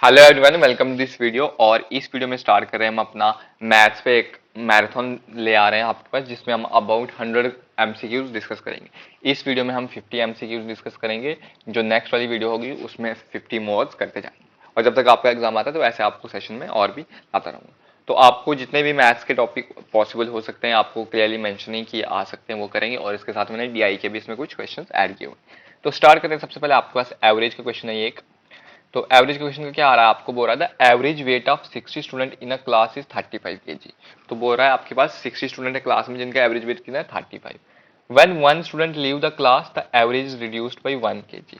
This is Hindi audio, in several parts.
Hello everyone, welcome this video. और इस वीडियो में स्टार्ट कर रहे हैं हम अपना मैथ्स पे एक मैराथन ले आ रहे हैं आपके पास, जिसमें हम अबाउट 100 एमसीक्यूज डिस्कस करेंगे। इस वीडियो में हम 50 एमसीक्यूज डिस्कस करेंगे। जो नेक्स्ट वाली वीडियो होगी उसमें 50 मोड्स करते जाएंगे, और जब तक आपका एग्जाम आता है तो ऐसे आपको सेशन में और भी आता रहूंगा। तो आपको जितने भी मैथ्स के टॉपिक पॉसिबल हो सकते हैं, आपको क्लियरली मेंशन नहीं किए आ सकते हैं, वो करेंगे। और इसके साथ मैंने डीआई के भी इसमें कुछ क्वेश्चन ऐड किए हुए। तो स्टार्ट करते हैं। सबसे पहले आपके पास एवरेज का क्वेश्चन है एक। तो एवरेज क्वेश्चन का क्या आ रहा है, आपको बोल रहा था average weight of 60 student in a class is 35 kg। तो बोल रहा है आपके पास 60 स्टूडेंट है क्लास में, जिनका एवरेज वेट कितना है 35। When one student leave the class the average is reduced by 1 kg।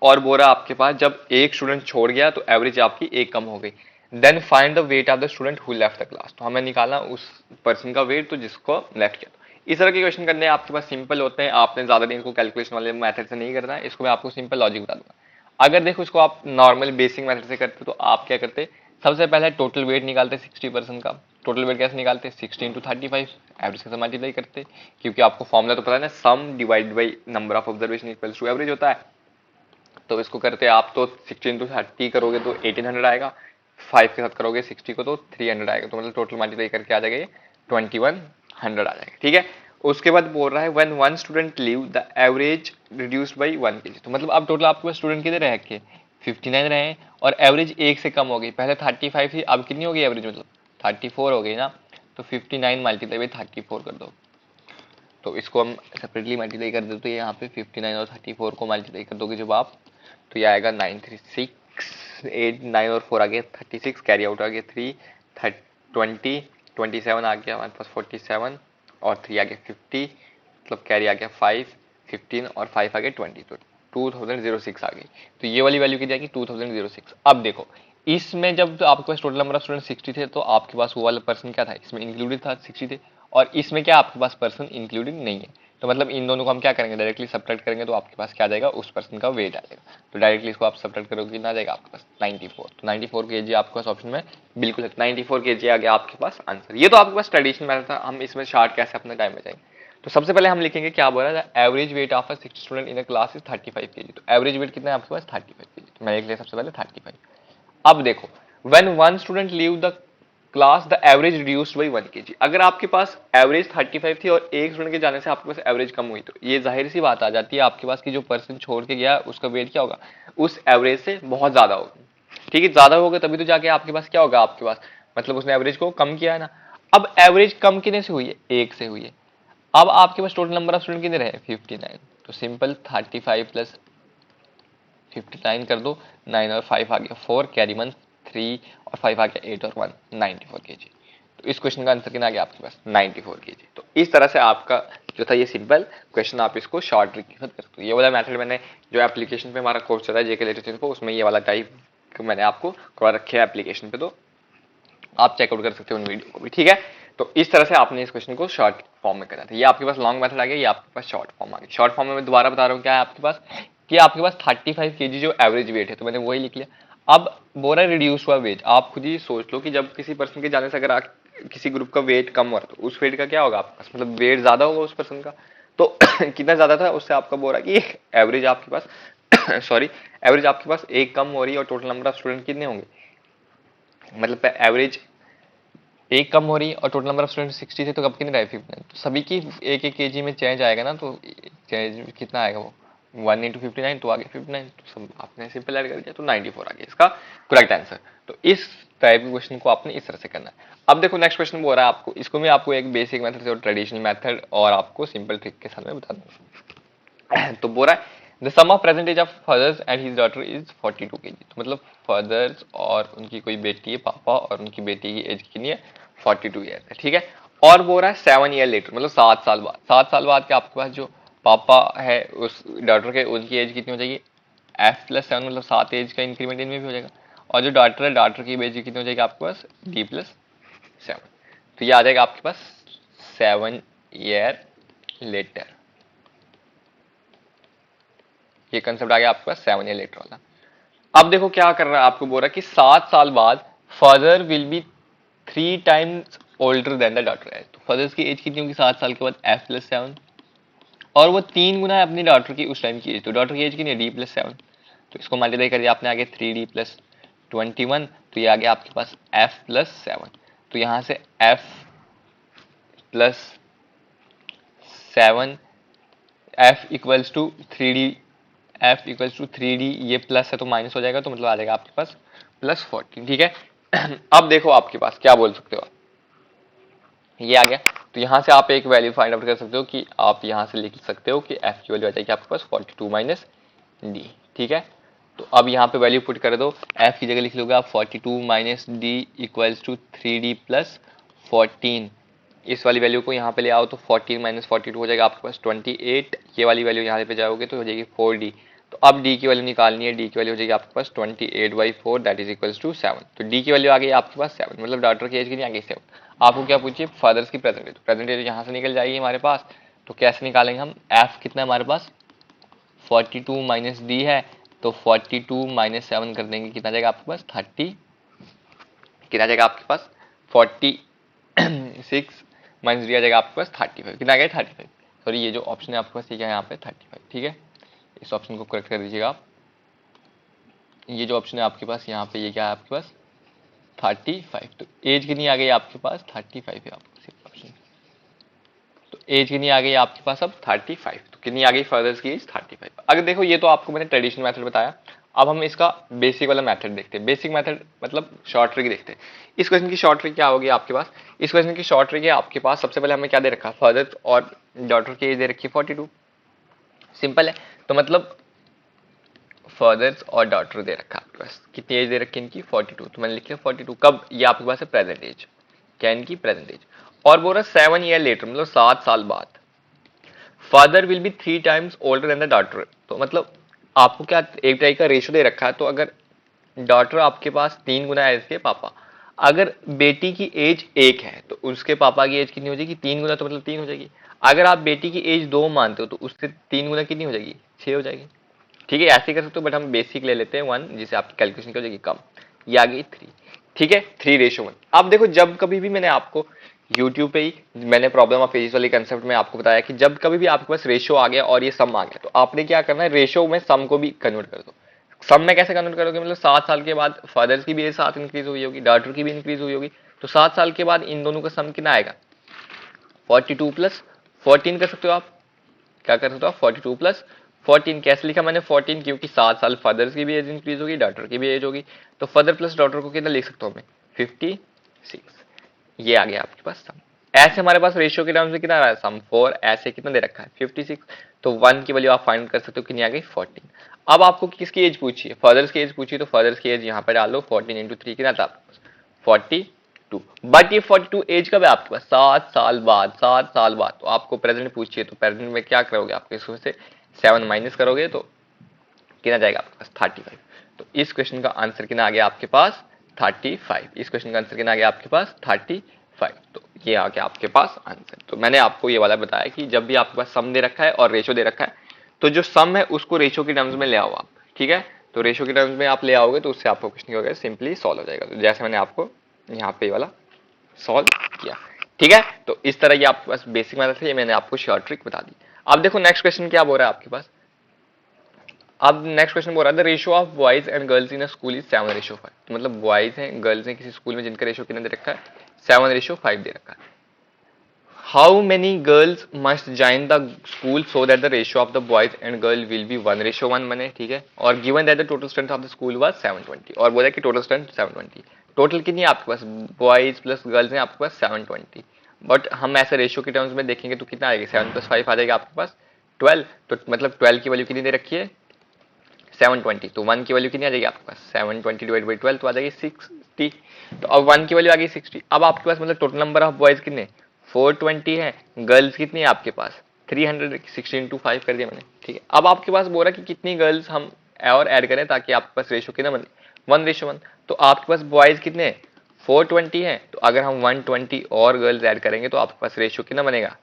और बोल रहा है आपके पास जब एक स्टूडेंट छोड़ गया तो एवरेज आपकी एक कम हो गई। Then find the weight of the student who left the class. तो हमें निकालना उस पर्सन का वेट तो जिसको लेफ्ट किया। इस तरह के क्वेश्चन करने आपके पास सिंपल होते हैं, आपने ज्यादा दिन को कैलकुलेशन वाले मेथड से नहीं करना है। इसको मैं आपको सिंपल लॉजिक बता दूंगा। अगर देखो इसको आप नॉर्मल बेसिक मेथड से करते तो आप क्या करते, सबसे पहले टोटल वेट निकालते 60% का। टोटल वेट कैसे निकालते, 60 इंटू 35 एवरेज के साथ मल्टीप्लाई करते, क्योंकि आपको फॉर्मूला तो पता है ना, sum divide by number of observation equals to average होता है। तो इसको करते आप तो 60 इंटू 30 करोगे तो 1800 आएगा, 5 के साथ करोगे 60 को तो 300 आएगा। तो मतलब टोटल मल्टीप्लाई करके आ जाएगा ये 2100 आ जाएगा। ठीक है। उसके बाद बोल रहा है when one student leave the average reduced by 1 kg। तो मतलब अब टोटल आपके पास स्टूडेंट कितने रह के 59 रहे हैं, और एवरेज एक से कम हो गई। पहले 35 थी, अब कितनी हो गई एवरेज, मतलब 34 हो गई ना। तो 59 मल्टीप्लाई बाई 34 कर दो। तो इसको हम सेपरेटली मल्टीप्लाई कर देते, तो यहाँ पे 59 और 34 को मल्टीप्लाई कर दोगे जब आप, तो ये आएगा 936 8 9 और 4 आ गया 36, कैरी आउट आ गया 3 20 27 आ गया हमारे पास 47, और 3 आ गया 50, मतलब कैरी आ गया 5 15 और 5 आ गया 20। तो 2006 आ गई। तो ये वाली वैल्यू की जाएगी 2006। अब देखो इसमें जब तो आपके पास टोटल नंबर ऑफ स्टूडेंट 60 थे, तो आपके पास वो वाला पर्सन क्या था, इसमें इंक्लूडेड था 60 थे। और इसमें क्या आपके पास पर्सन इंक्लूडेड नहीं है। तो मतलब इन दोनों को हम क्या करेंगे, डायरेक्टली सब्ट्रैक्ट करेंगे, तो आपके पास क्या आ जाएगा, उस पर्सन का वेट आ जाएगा। तो डायरेक्टली इसको आप सब्ट्रैक्ट करोगे, कितना आ जाएगा आपके पास 94। तो 94 kg आपके पास ऑप्शन में बिल्कुल है। 94 kg आ गया आपके पास आंसर। ये तो आपके पास ट्रेडिशनल मेथड था। हम इसमें शार्ट कैसे अपना टाइम बचाएंगे, तो सबसे पहले हम लिखेंगे क्या बोला था, average weight of a 60 student in a class is 35 kg। तो एवरेज वेट कितना है आपके पास 35 kg। तो मैं लिख लिया सबसे पहले 35। अब देखो when one student leave the class the average reduced by 1 kg। अगर आपके पास एवरेज 35 थी और एक स्टूडेंट के जाने से आपके पास एवरेज कम हुई, तो ये जाहिर सी बात आ जाती है आपके पास कि जो पर्सन छोड़ के गया उसका वेट क्या होगा, उस एवरेज से बहुत ज्यादा होगा। ठीक है, ज्यादा होगा तभी तो जाके आपके पास क्या होगा, आपके पास मतलब उसने एवरेज को कम किया है ना। अब एवरेज कम कितने से हुई है, एक से हुई है। अब आपके पास टोटल नंबर ऑफ स्टूडेंट कितने रहे 59। तो सिंपल 35 प्लस 59 कर दो, 9 और 5 आ गया 4, कैरी 1 3 और 5 आ गया 8 और 1 94 kg। तो इस क्वेश्चन का आंसर कितना आ गया आपके पास 94 kg। तो इस तरह से आपका जो था ये सिंपल क्वेश्चन, आप इसको शॉर्ट ट्रिक के साथ कर सकते हो। ये वाला मेथड मैंने जो एप्लीकेशन पे हमारा कोर्स चल रहा है जेके लेटेस्ट इन्फो, उसमें ये वाला टाइप मैंने आपको करवा रखे है एप्लीकेशन पे, तो आप चेकआउट कर सकते हो उन वीडियो को भी। ठीक है। तो इस तरह से आपने इस क्वेश्चन को शॉर्ट फॉर्म में करना था। ये आपके पास लॉन्ग मेथड आ गया, ये आपके पास शॉर्ट फॉर्म आ गया। शॉर्ट फॉर्म में मैं दोबारा बता रहा हूँ क्या है आपके पास, कि आपके पास 35 kg जो एवरेज वेट है, तो मैंने वही लिख लिया। अब बोरा रिड्यूस हुआ वेट, आप खुद ही सोच लो कि जब किसी पर्सन के जाने से अगर किसी ग्रुप का वेट कम हो रहा है, तो उस वेट का क्या होगा आपके पास, मतलब वेट ज्यादा होगा उस पर्सन का। तो कितना ज्यादा था उससे आपका बोल रहा है कि एवरेज आपके पास सॉरी, एवरेज आपके पास एक कम हो रही है, और टोटल नंबर ऑफ स्टूडेंट कितने होंगे, मतलब एवरेज एक कम हो रही है और टोटल नंबर ऑफ स्टूडेंट 60 थे, तो कब कितने रहे 59। तो सभी की एक एक केजी में चेंज आएगा ना, तो चेंज कितना आएगा वो 1 इंटू 59, तो आगे 59। तो सब आपने सिंपल ऐड कर दिया, तो 94 आ गया इसका करेक्ट आंसर। तो इस टाइप के क्वेश्चन को आपने इस तरह से करना है। अब देखो नेक्स्ट क्वेश्चन वो हो रहा है आपको, इसको मैं आपको एक बेसिक मेथड से और ट्रेडिशनल मेथड और आपको सिंपल ट्रिक के साथ में बता दूंगा। तो बोल रहा है the sum of present age of fathers and his daughter is 42 kg। तो मतलब फादर्स और उनकी कोई बेटी है, पापा और उनकी बेटी की एज कितनी है 42 ईयर है। ठीक है। और बोल रहा है 7 ईयर लेटर, मतलब 7 साल बाद, 7 साल बाद के आपके पास जो पापा है उस डॉटर के, उनकी एज कितनी हो जाएगी f+7, मतलब 7 एज का इंक्रीमेंट इनमें भी हो जाएगा। और जो डॉटर है, डॉटर की एज कितनी हो जाएगी आपके पास d+7। तो ये आ जाएगा आपके पास 7 ईयर लेटर। ये कंसेप्ट आ गया आपके पास 7 ईयर लेटर वाला। अब देखो क्या कर रहा है, आपको बोल रहा है कि 7 साल बाद father will be 3 times older than the daughter है। तो फादर्स की एज कितनी होगी 7 साल के बाद f+7, और वो 3 गुना है अपनी डॉटर की उस टाइम की एज। तो डॉटर की एज कितनी है d+7। तो इसको मल्टीप्लाई कर दिया आपने, आगे 3d+ 21, तो ये आ गया आपके पास f प्लस 7। तो यहाँ से f plus 7 f equals to 3d, f equals to 3d, ये प्लस है तो माइनस हो जाएगा, तो मतलब आ जाएगा आपके पास प्लस 14। ठीक है अब देखो आपके पास क्या बोल सकते हो आप, ये आ गया। तो यहाँ से आप एक वैल्यू फाइंड आउट कर सकते हो कि आप यहाँ से लिख सकते हो कि f की वैल्यू आ जाएगी आपके पास 42 माइनस डी। ठीक है, तो अब यहाँ पे वैल्यू पुट कर दो, f की जगह लिख लोगे आप 42 minus D equals to 3d plus 14। इस वाली वैल्यू को यहाँ पे ले आओ तो 14 माइनस 42 हो जाएगा आपके पास 28। ये वाली वैल्यू यहाँ पे जाओगे तो हो जाएगी 4d। तो अब d की वैल्यू निकालनी है, d की वैल्यू हो जाएगी आपके पास 28/4 दैट इज इक्वल्स टू 7। तो d की वैल्यू आ गई आपके पास 7, मतलब डॉटर की एज की नहीं आ गई 7। आपको क्या पूछिए, फादर्स की प्रेजेंट एज। प्रेजेंट एज यहाँ से निकल जाएगी हमारे पास, तो कैसे निकालेंगे हम, f कितना है हमारे पास 42 माइनस डी है, तो 42 माइनस 7 कर देंगे, कितना जाएगा आपके पास 30, कितना जाएगा आपके पास 46 माइनस डी आ जाएगा आपके पास 35, कितना आ गया 35। सॉरी ये जो ऑप्शन है आपके पास ये क्या है यहाँ पे 35। ठीक है, इस ऑप्शन को करेक्ट कर दीजिएगा आप। ये जो ऑप्शन है आपके पास यहाँ पे ये क्या है आपके पास 35। तो एज कितनी आ गई आपके पास 35 है आपके ऑप्शन। तो एज कितनी आ गई आपके पास अब 35। तो कितनी आ गई फादर्स की एज 35। अगर देखो ये तो आपको मैंने ट्रेडिशनल मेथड बताया, अब हम इसका बेसिक वाला मेथड देखते हैं। बेसिक मेथड मतलब शॉर्ट ट्रिक देखते हैं। इस क्वेश्चन की शॉर्ट ट्रिक क्या होगी आपके पास, इस क्वेश्चन की शॉर्ट ट्रिक है आपके पास, सबसे पहले हमें क्या दे रखा, फादर और डॉटर की एज दे रखी है 42। सिंपल है, तो मतलब फादर्स और डॉटर दे रखा है आपके पास, कितनी एज दे रखी है इनकी 42। तो मैंने लिख लिया 42, कब, ये आपके पास है प्रेजेंट एज, क्या इनकी प्रेजेंट एज। और बोल रहा 7 ईयर लेटर, मतलब 7 साल बाद, father will be 3 times older than the daughter. तो मतलब आपको क्या एक टाइप का रेशियो दे रखा है, तो अगर डॉटर आपके पास 3 गुना है इसके पापा, अगर बेटी की एज 1 है तो उसके पापा की एज कितनी हो जाएगी 3 गुना, तो मतलब 3 हो जाएगी। अगर आप बेटी की एज 2 मानते हो तो उससे 3 गुना कितनी हो जाएगी 6 हो जाएगी। ठीक है, ऐसे कर सकते हो, बट हम बेसिक ले लेते हैं 1, जिससे आपकी कैलकुलेशन क्या हो जाएगी कम, ये आ गई 3। ठीक है, 3:1। अब देखो जब कभी भी मैंने आपको यूट्यूब पे ही मैंने प्रॉब्लम ऑफ एज वाले कंसेप्ट में आपको बताया कि जब कभी भी आपके पास रेशियो आ गया और ये सम आ गया, तो आपने क्या करना है, रेशियो में सम को भी कन्वर्ट कर दो। सम में कैसे कन्वर्ट करोगे, मतलब 7 साल के बाद फादर्स की भी एज 7 इंक्रीज हुई होगी, डॉटर की भी इंक्रीज हुई होगी, तो 7 साल के बाद इन दोनों का सम कितना आएगा 42 प्लस 14 कर सकते हो आप। क्या कर सकते हो आप 42 प्लस 14। कैसे लिखा मैंने 14, क्योंकि 7 साल फादर्स की भी एज इंक्रीज होगी, डॉटर की भी एज होगी, तो फादर प्लस डॉटर को कितना लिख सकता हूँ मैं 56। ये आ गया आपके पास सम। ऐसे हमारे पास रेशियो के टर्म्स में कितना आ रहा है सम 4, ऐसे कितना दे रखा है 56। तो 1 की वैल्यू आप फाइंड कर सकते हो कितनी आ गई 14। अब आपको किसकी एज पूछी है, फादर्स की एज पूछी, तो फादर्स की एज यहाँ पे डाल दो, 14 इंटू 3 कितना था आपके पास 42। बट ये 42 एज कब है आपके पास 7 साल बाद, 7 साल बाद। तो आपको प्रेजेंट पूछिए, तो प्रेजेंट में क्या करोगे, आपको इसमें से 7 माइनस करोगे तो कितना जाएगा आपके पास 35। तो इस क्वेश्चन का आंसर कितना आ गया आपके पास 35। इस क्वेश्चन का आंसर कितना आ गया आपके पास 35। तो ये आ गया आपके पास आंसर। तो मैंने आपको ये वाला बताया कि जब भी आपके पास सम दे रखा है और रेशियो दे रखा है, तो जो सम है उसको रेशियो के टर्म्स में ले आओ आप। ठीक है, तो रेशियो के टर्म्स में आप ले आओगे तो उससे आपको क्वेश्चन क्या सिंपली सॉल्व हो जाएगा। तो जैसे मैंने आपको यहाँ पे वाला सॉल्व किया। ठीक है, तो इस तरह ये आपके पास बेसिक मेथड है, ये मैंने आपको शॉर्ट ट्रिक बता दी। अब देखो नेक्स्ट क्वेश्चन क्या बोल रहा है आपके पास। अब नेक्स्ट क्वेश्चन बोल रहा है the ratio of boys and girls in a school is 7:5। तो मतलब बॉयज हैं गर्ल्स हैं किसी स्कूल में, जिनका रेशियो कितना दे रखा है 7:5 दे रखा है। How many girls must join the school so that the ratio of the boys and girl will be 1:1 बने। ठीक है, और given that the total strength of the school was 720, और बोला कि टोटल स्ट्रेंथ 720। टोटल कितनी है आपके पास, बॉयज प्लस गर्ल्स हैं आपके पास 720। बट हम ऐसे रेशियो के टर्म्स में देखेंगे तो कितना आएगा 7 + 5 आ जाएगा आपके पास 12। तो मतलब 12 की वैल्यू कितनी दे रखी है 720। तो 1 की वैल्यू कितनी आ जाएगी आपके पास 720 डिवाइड बाई 12, तो आ जाएगी 60। तो अब 1 की वैल्यू आ गई 60। अब आपके पास मतलब टोटल नंबर ऑफ बॉयज कितने 420 है, गर्ल्स कितनी है आपके पास 300, 16 into 5 कर दिया मैंने। ठीक है, अब आपके पास बोल रहा कि कितनी गर्ल्स हम और ऐड करें ताकि आपके पास रेशियो कितना बने 1:1। तो आपके पास बॉयज कितने 420 है, तो अगर हम 120 और गर्ल्स ऐड करेंगे तो आपके पास रेशियो कितना बनेगा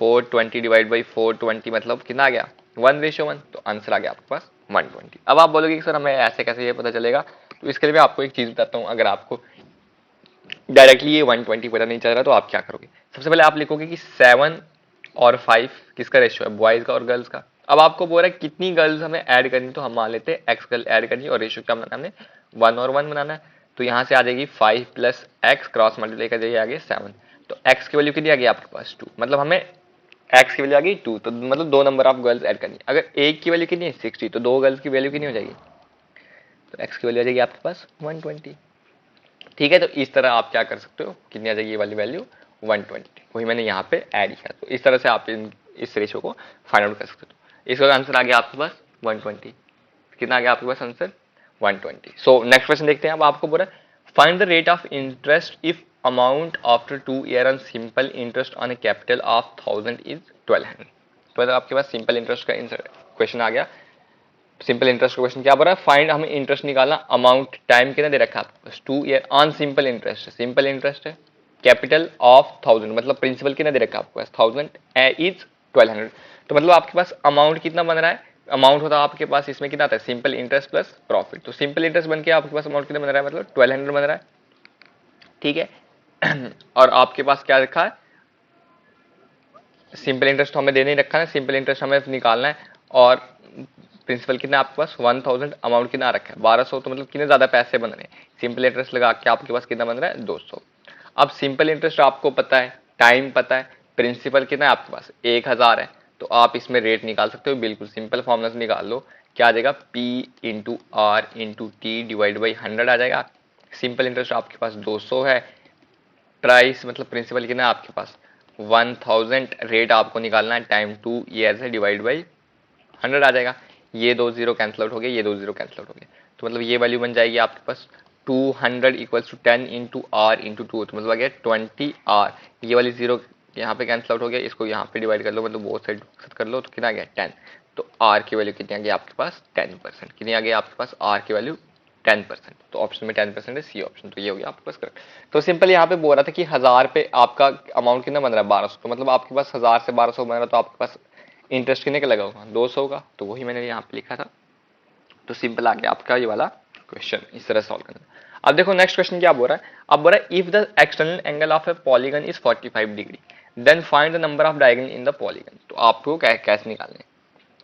420 डिवाइड बाई 420, मतलब कितना आ गया 1:1। तो आंसर आ गया आपके पास 120। अब आप बोलोगे कि सर हमें ऐसे कैसे ये पता चलेगा, तो इसके लिए मैं आपको एक चीज बताता हूँ। अगर आपको डायरेक्टली ये 120 पता नहीं चल रहा तो आप क्या करोगे, सबसे पहले आप लिखोगे कि 7 और 5 किसका रेशियो है बॉयज का और गर्ल्स का। अब आपको बोल रहा है कितनी गर्ल्स हमें ऐड करनी, तो हम मान लेते हैं एक्स गर्ल ऐड करनी और रेशियो क्या बनाना हमने 1 और 1 बनाना है, तो यहाँ से आ जाएगी 5 प्लस एक्स, क्रॉस मल्टीप्लाई कर जाइए आगे 7। तो x की वैल्यू कितनी आ गई आपके पास 2, मतलब हमें x की वैल्यू आ गई 2, तो मतलब 2 नंबर ऑफ गर्ल्स ऐड करनी है। अगर एक की वैल्यू कितनी है 60, तो 2 गर्ल्स की वैल्यू कितनी हो जाएगी, तो x की वैल्यू आ जाएगी आपके पास 120। ठीक है, तो इस तरह आप क्या कर सकते हो, कितनी आ जाएगी ये वाली वैल्यू 120, वही मैंने यहाँ पे ऐड किया। तो इस तरह से आप इस रेशियो को फाइंड आउट कर सकते हो। तो इसका आंसर आ गया आपके पास 120। कितना आ गया आपके पास आंसर 120। सो नेक्स्ट क्वेश्चन देखते हैं। अब आपको बोला find the rate of interest if amount after 2 year on simple interest on A capital of 1000 is 1200। तो आपके पास सिंपल इंटरेस्ट का क्वेश्चन आ गया। सिंपल इंटरेस्ट का क्वेश्चन क्या बोल रहा है, फाइंड, हमें इंटरेस्ट निकालना, अमाउंट टाइम कितना दे रखा है आपके पास 2 year on simple interest, simple interest है, कैपिटल ऑफ 1000, मतलब प्रिंसिपल कितना दे रखा है आपके पास 1000 इज 1200। तो मतलब आपके पास अमाउंट कितना बन रहा है, अमाउंट होता है आपके पास इसमें कितना आता है सिंपल इंटरेस्ट प्लस प्रॉफिट। तो सिंपल इंटरेस्ट बन के आपके पास अमाउंट कितना बन रहा है, मतलब 1200 बन रहा है। ठीक है और आपके पास क्या रखा है, सिंपल इंटरेस्ट हमें दे नहीं रखा है, सिंपल इंटरेस्ट हमें निकालना है, और प्रिंसिपल कितना आपके पास 1000, अमाउंट कितना रखा है 1200, तो मतलब कितने ज्यादा पैसे बन रहे हैं, सिंपल इंटरेस्ट लगा के आपके पास कितना बन रहा है 200। अब सिंपल इंटरेस्ट आपको पता है, टाइम पता है, प्रिंसिपल कितना है आपके पास 1000 है, तो आप इसमें रेट निकाल सकते हो, बिल्कुल सिंपल फॉर्मूला से निकाल लो। क्या आ जाएगा, P into R into T divide by 100 आ जाएगा। सिंपल इंटरेस्ट आपके पास 200 है, प्राइस मतलब प्रिंसिपल कितना है आपके पास 1000, रेट आपको निकालना है टाइम 2 ईयर्स है, डिवाइड बाई 100 आ जाएगा। ये 2 जीरो कैंसिल आउट हो गए, ये 2 जीरो कैंसिल आउट हो गए, तो मतलब ये वैल्यू बन जाएगी आपके पास 200 equals to 10 into R into 2, तो मतलब आ गया 20 आर। ये वाली जीरो यहाँ पे कैंसिल आउट हो गया, इसको यहाँ पे डिवाइड कर लो, मतलब बोथ साइड कर लो, तो कितना आ गया 10। तो आर की वैल्यू कितनी आ गई आपके पास 10%। कितनी आ गई आपके पास आर की वैल्यू 10%। तो ऑप्शन में 10% है, सी ऑप्शन, तो ये हो गया आपके पास करेक्ट। तो सिंपल यहाँ पे बोल रहा था कि 1000 पे आपका अमाउंट कितना बन रहा है 1200, तो मतलब आपके पास 1000 से 1200 बन रहा है, तो आपके पास इंटरेस्ट कितने का लगा होगा 200 का, तो वही मैंने यहाँ पे लिखा था। तो सिंपल आ गया आपका ये वाला क्वेश्चन, इस तरह सॉल्व करना। अब देखो नेक्स्ट क्वेश्चन क्या बोल रहा है, अब बोल रहा है if the external angle of a polygon is 45 degree then find the number of diagonal in the polygon. तो आपको कैसे निकालने हैं,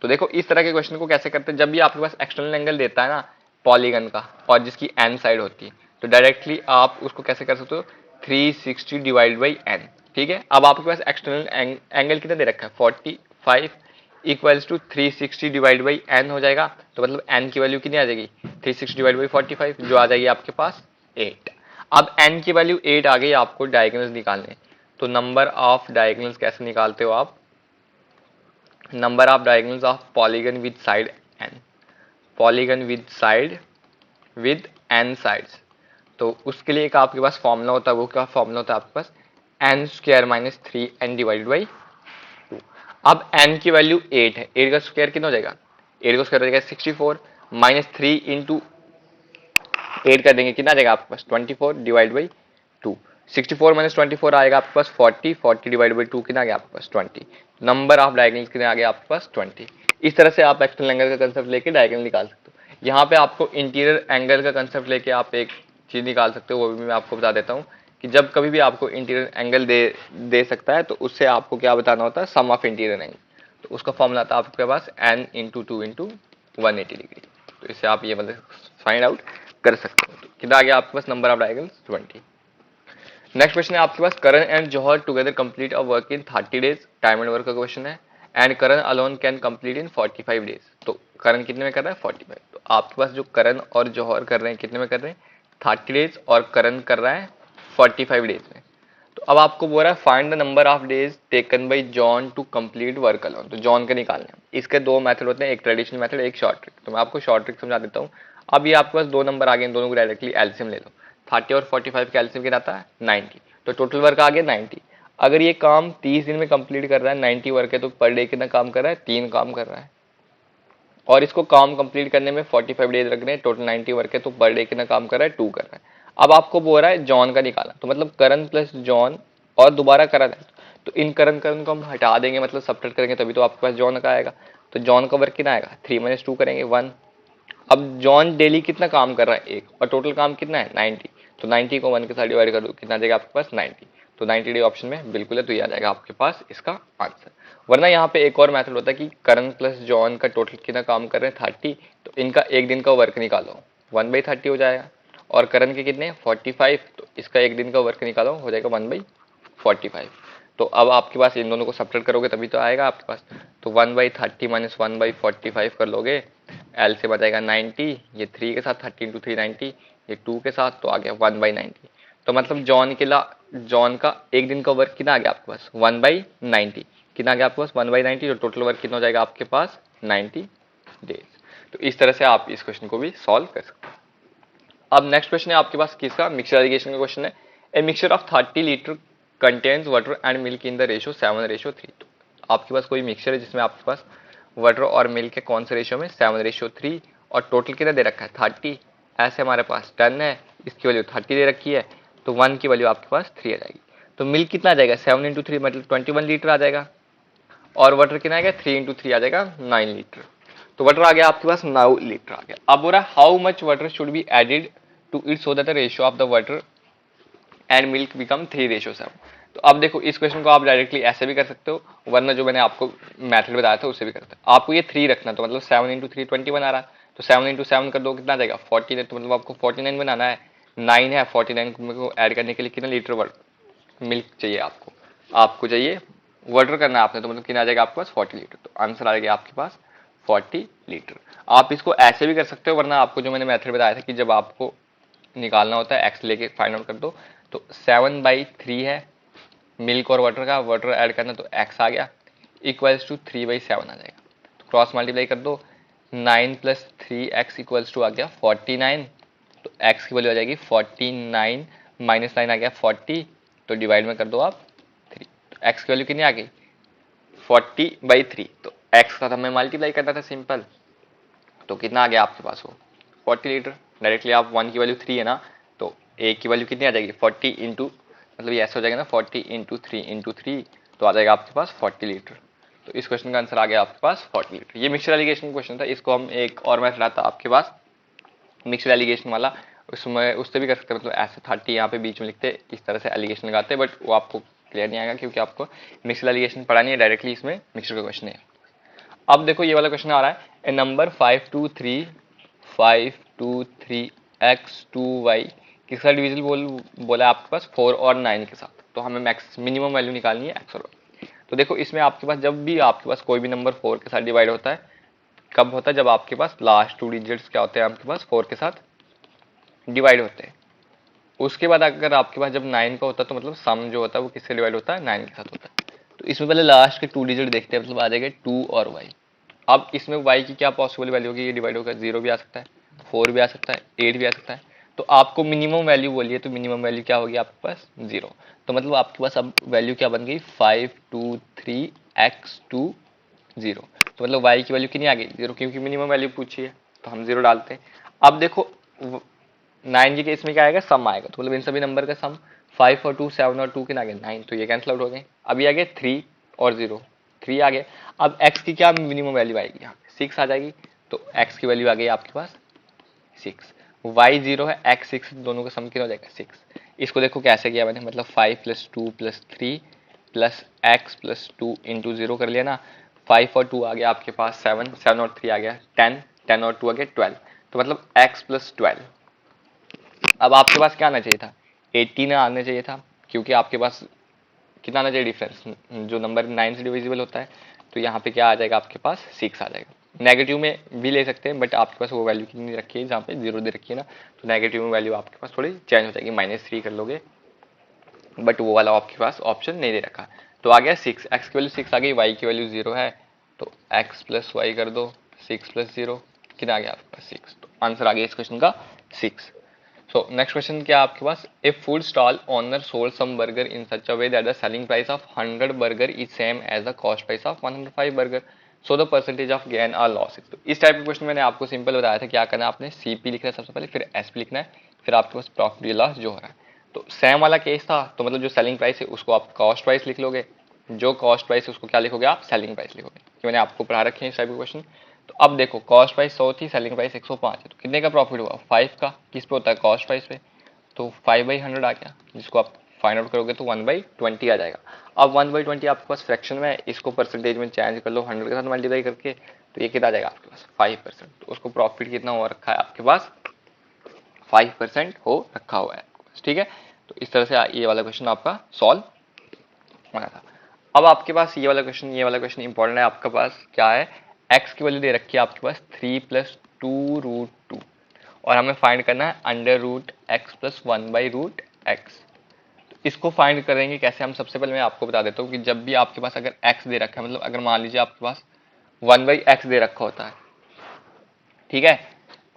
तो देखो इस तरह के क्वेश्चन को कैसे करते हैं, जब भी आपके पास एक्सटर्नल एंगल देता है ना पॉलीगन का और जिसकी एन साइड होती है, तो डायरेक्टली आप उसको कैसे कर सकते हो 360 डिवाइड बाई एन। ठीक है, अब आपके पास एक्सटर्नल एंगल कितना दे रखा है 45 equals to 360 divide by N हो जाएगा, तो मतलब एन की वैल्यू कितनी आ जाएगी 360 डिवाइड बाई 45, जो आ जाएगी आपके पास 8। अब एन की वैल्यू 8 आ गई, आपको डायगोनल्स निकालने, तो नंबर ऑफ डायगोनल्स कैसे निकालते हो आप, number of diagonals of polygon with side n, polygon with side with n sides. तो उसके लिए एक आपके पास फॉर्मूला होता है, वो क्या फॉर्मूला होता है आपके पास n square minus 3n divided by 2। अब n की वैल्यू 8 है, 8 का स्क्वायर कितना हो जाएगा, 8 का स्क्वायर हो जाएगा 64 माइनस 3 इंटू 8 कर देंगे, कितना आ जाएगा आपके पास 24 डिवाइड बाई 2। 64 माइनस 24 आएगा आपके पास 40, 40 डिवाइड बाई 2 कितना आ गया आपके पास 20। नंबर ऑफ डायगोनल्स कितने आ गया आपके पास 20। इस तरह से आप एक्सटर्नल एंगल का कंसेप्ट लेके डायगोनल निकाल सकते हो। यहाँ पे आपको इंटीरियर एंगल का कंसेप्ट लेके आप एक चीज निकाल सकते हो, वो भी मैं आपको बता देता हूँ कि जब कभी भी आपको इंटीरियर एंगल दे सकता है, तो उससे आपको क्या बताना होता है सम ऑफ इंटीरियर एंगल। तो उसका फॉर्मूला आता है आपके पास n इंटू 2 इंटू 180 डिग्री। तो इससे आप ये मतलब फाइंड आउट कर सकते हो। तो कितना आ गया आपके पास number of diagonals 20। Next question है आपके पास Karan and Johar together complete a work in 30 days, time and work का क्वेश्चन है, and Karan alone can complete in 45 days. तो करण कितने में कर रहा है 45, तो आपके पास जो करण और जौहर कर रहे हैं कितने में कर रहे हैं 30 डेज, और करण कर रहा है 45 डेज में। तो अब आपको बोल रहा है find the number of days taken by John to complete work alone. तो जॉन का निकालना है, इसके दो मेथड होते हैं, एक ट्रेडिशनल मेथड एक शॉर्ट ट्रिक। तो मैं आपको शॉर्ट ट्रिक समझा देता हूँ। अब ये आपके पास दो नंबर आ गए, इन दोनों को डायरेक्टली एलसीएम ले लो, 30 और 45 का एलसीएम कितना आता है 90, तो टोटल वर्क आ गया 90। अगर ये काम 30 दिन में कंप्लीट कर रहा है 90 वर्क है, तो पर डे कितना काम कर रहा है 3 काम कर रहा है, और इसको काम कंप्लीट करने में 45 डेज लग रहे हैं, टोटल 90 वर्क है, तो पर डे कितना काम कर रहा है 2 कर रहा है। अब आपको बोल रहा है जॉन का निकालना, तो मतलब करण प्लस जॉन और दोबारा करण है, तो इन करण करण को हम हटा देंगे, मतलब सब्ट्रैक्ट करेंगे, तभी तो आपके पास जॉन का आएगा। तो जॉन का वर्क कितना आएगा 3 माइनस 2 करेंगे 1। अब जॉन डेली कितना काम कर रहा है 1, और टोटल काम कितना है 90, तो 90 को 1 के साथ डिवाइड कर दो, कितना आ जाएगा आपके पास 90। तो 90 डे ऑप्शन में बिल्कुल है, तो ये आ जाएगा आपके पास इसका आंसर। वरना यहाँ पे एक और मेथड होता है कि करण प्लस जॉन का टोटल कितना काम कर रहे हैं 30, तो इनका एक दिन का वर्क निकालो, 1/30 हो जाएगा। और करण के कितने 45, तो इसका एक दिन का वर्क निकालो, हो जाएगा 1/45। तो अब आपके पास इन दोनों को सब्ट्रैक्ट करोगे तभी तो आएगा आपके पास। तो 1/30 माइनस 1/45 कर लोगे, एल से बचेगा 90, ये 3 के साथ 30 इंटू 3 90, ये 2 के साथ, तो आ गया 1/90। तो मतलब जॉन का एक दिन का वर्क कितना आ गया आपके पास 1/90, कितना आ गया आपके पास 1/90, तो टोटल वर्क कितना हो जाएगा आपके पास 90 डेज। तो इस तरह से आप इस क्वेश्चन को भी सॉल्व कर सकते हैं। अब नेक्स्ट क्वेश्चन है आपके पास किसका, मिक्सचर एलिगेशन का क्वेश्चन है। A mixture of 30 litre contains water and milk in the ratio 7:3। तो आपके पास कोई मिक्सचर है जिसमें आपके पास वाटर और मिल्क के कौन से रेशियो में 7:3, और टोटल कितना दे रखा है 30। ऐसे हमारे पास 10 है, इसकी वैल्यू 30 दे रखी है, तो 1 की वैल्यू आपके पास 3 आ जाएगी। तो मिल्क कितना आ जाएगा 7 इंटू 3 मतलब 21 लीटर आ जाएगा, और वाटर कितना आएगा 3 इंटू 3 आ जाएगा 9 लीटर। तो वाटर आ गया आपके पास 9 लीटर आ गया। अब बोल रहा है how much water should be added to it so that the ratio of the water and milk become 3:7। तो अब देखो इस क्वेश्चन को आप डायरेक्टली ऐसे भी कर सकते हो, वरना जो मैंने आपको मेथड बताया था उससे भी कर सकते हो। आपको ये 3 रखना, तो मतलब 7 इंटू 3 21 आ रहा है, तो 7 इंटू 7 कर दो कितना आ जाएगा 49, तो मतलब आपको 49 बनाना है, 9 है 49 को ऐड करने के लिए कितना लीटर वाटर मिल्क चाहिए आपको, आपको चाहिए वाटर करना है आपने, तो मतलब कितना आ जाएगा आपके पास 40 लीटर। तो आंसर आ गया आपके पास 40 लीटर। आप इसको ऐसे भी कर सकते हो, वरना आपको जो मैंने मेथड बताया था कि जब आपको निकालना होता है एक्स लेके फाइंड आउट कर दो, तो 7/3 है मिल्क और वाटर का, वाटर ऐड करना तो एक्स आ गया, इक्वल्स टू 3/7 आ जाएगा। तो क्रॉस मल्टीप्लाई कर दो, 9 प्लस 3x इक्वल्स टू आ गया 49, तो x की वैल्यू आ जाएगी 49 माइनस 9 आ गया 40, तो डिवाइड में कर दो आप 3, तो x की वैल्यू कितनी आ गई 40/3, तो x का हमें मल्टीप्लाई करना था सिंपल, तो कितना आ गया आपके पास वो 40 लीटर। डायरेक्टली आप 1 की वैल्यू 3 है ना, तो a की वैल्यू कितनी आ जाएगी 40 इंटू, मतलब ये ऐसा हो जाएगा ना 40 इंटू 3 इंटू 3, तो आ जाएगा आपके पास 40 लीटर। तो इस क्वेश्चन का आंसर आ गया आपके पास 40 लीटर। ये मिक्सचर एलिगेशन क्वेश्चन था, इसको हम एक और मेथड आता आपके पास मिक्सचर एलिगेशन वाला, उसमें उससे भी कर सकते हैं, मतलब ऐसे 30 यहाँ पे बीच में लिखते इस तरह से एलिगेशन लगाते, बट वो आपको क्लियर नहीं आएगा क्योंकि आपको मिक्सचर एलिगेशन पढ़ा नहीं है, डायरेक्टली इसमें मिक्सचर का क्वेश्चन है। अब देखो ये वाला क्वेश्चन आ रहा है, ए नंबर 5 2 3 x 2y किसका डिविजन बोला है आपके पास 4 और 9 के साथ, तो हमें मैक्स मिनिमम वैल्यू निकालनी है x और y। तो देखो इसमें आपके पास जब भी आपके पास कोई भी नंबर 4 के साथ डिवाइड होता है, कब होता है जब आपके पास लास्ट 2 डिजिट्स क्या होते हैं आपके पास 4 के साथ डिवाइड होते हैं। उसके बाद अगर आपके पास जब 9 का होता है, तो मतलब सम जो होता है वो किससे डिवाइड होता है 9 के साथ होता है। तो इसमें पहले लास्ट के 2 डिजिट देखते हैं, मतलब आ जाएगा 2 और y। अब इसमें y की क्या पॉसिबल वैल्यू होगी, ये डिवाइड होकर 0 भी आ सकता है, 4 भी आ सकता है, 8 भी आ सकता है। तो आपको मिनिमम वैल्यू बोलिए, तो मिनिमम वैल्यू क्या होगी आपके पास 0। तो मतलब आपके पास अब वैल्यू क्या बन गई 5 2 3 x 2 0। तो मतलब y की वैल्यू कितनी आ गई 0, क्योंकि मिनिमम वैल्यू पूछी है, तो हम 0 डालते हैं। अब देखो 9 के केस में क्या आएगा सम आएगा, तो मतलब इन सभी नंबर का सम 5 और 2 7 और 2 कितना आ गया 9, तो ये कैंसिल आउट हो गए। अभी आ गया 3 और 0, 3 आ गया। अब x की क्या मिनिमम वैल्यू आएगी यहाँ पे 6 आ जाएगी, तो x की वैल्यू आ गई आपके पास 6, y 0 है x 6, दोनों का सम कितना हो जाएगा 6। इसको देखो कैसे किया मैंने, मतलब 5 + 2 + 3 प्लस x + 2 इंटू 0 कर लिया ना, 5 और 2 आ गया आपके पास 7, 7 और 3 आ गया 10, 10 और 2 आ गया 12, तो मतलब x + 12। अब आपके पास क्या आना चाहिए था 18 आना चाहिए था, क्योंकि आपके पास कितना आना चाहिए डिफरेंस, जो नंबर 9 से डिविजिबल होता है, तो यहाँ पे क्या आ जाएगा आपके पास 6 आ जाएगा। नेगेटिव में भी ले सकते हैं, बट आपके पास वो वैल्यू कितनी रखी है जहाँ पे 0 दे रखी है ना, तो नेगेटिव में वैल्यू आपके पास थोड़ी चेंज हो जाएगी, -3 कर लोगे, बट वो वाला आपके पास ऑप्शन नहीं दे रखा। तो आ गया 6, एक्स की वैल्यू 6 आ गई, वाई की वैल्यू 0 है, तो x + y कर दो, 6 + 0 कितना आ गया आपके पास 6, तो आंसर आ गया इस क्वेश्चन का 6। सो नेक्स्ट क्वेश्चन क्या है आपके पास, a food stall owner sold some burger in such a way that the selling price of 100 burger is same as the cost price of 105 burger, so the percentage of gain और लॉस। तो इस टाइप का क्वेश्चन मैंने आपको सिंपल बताया था, क्या करना है आपने सीपी लिखना है सबसे पहले, फिर एसपी लिखना है, फिर आपके पास प्रॉफिट लॉस जो हो रहा है। तो सेम वाला केस था, तो मतलब जो सेलिंग प्राइस है उसको आप कॉस्ट प्राइस लिख लोगे, जो कॉस्ट प्राइस है उसको क्या लिखोगे आप सेलिंग प्राइस लिखोगे, कि मैंने आपको पढ़ा रखे हैं इस टाइप के क्वेश्चन। तो अब देखो कॉस्ट प्राइस 100 थी, सेलिंग प्राइस 105 है, तो कितने का प्रॉफिट हुआ 5 का, किस पे होता है कॉस्ट प्राइस पे, तो 5/100 आ गया, जिसको आप फाइंड आउट करोगे तो 1/20 आ जाएगा। अब 1/20 आपके पास फ्रैक्शन में है, इसको परसेंटेज में चेंज कर लो 100 के साथ मल्टीप्लाई करके, तो ये कितना आ जाएगा आपके पास 5%। तो उसको प्रॉफिट कितना हो रखा है आपके पास 5% हो रखा हुआ है आपके पास, ठीक है। तो इस तरह से ये वाला क्वेश्चन आपका सॉल्व होना था। अब आपके पास ये वाला क्वेश्चन इंपॉर्टेंट है। आपके पास क्या है, x की वैल्यू दे रखी है आपके पास 3+2√2 और हमें फाइंड करना है √x+1/√x। इसको फाइंड करेंगे कैसे हम, सबसे पहले मैं आपको बता देता हूँ कि जब भी आपके पास अगर x दे रखा है, मतलब अगर मान लीजिए आपके पास 1/x दे रखा होता है, ठीक है,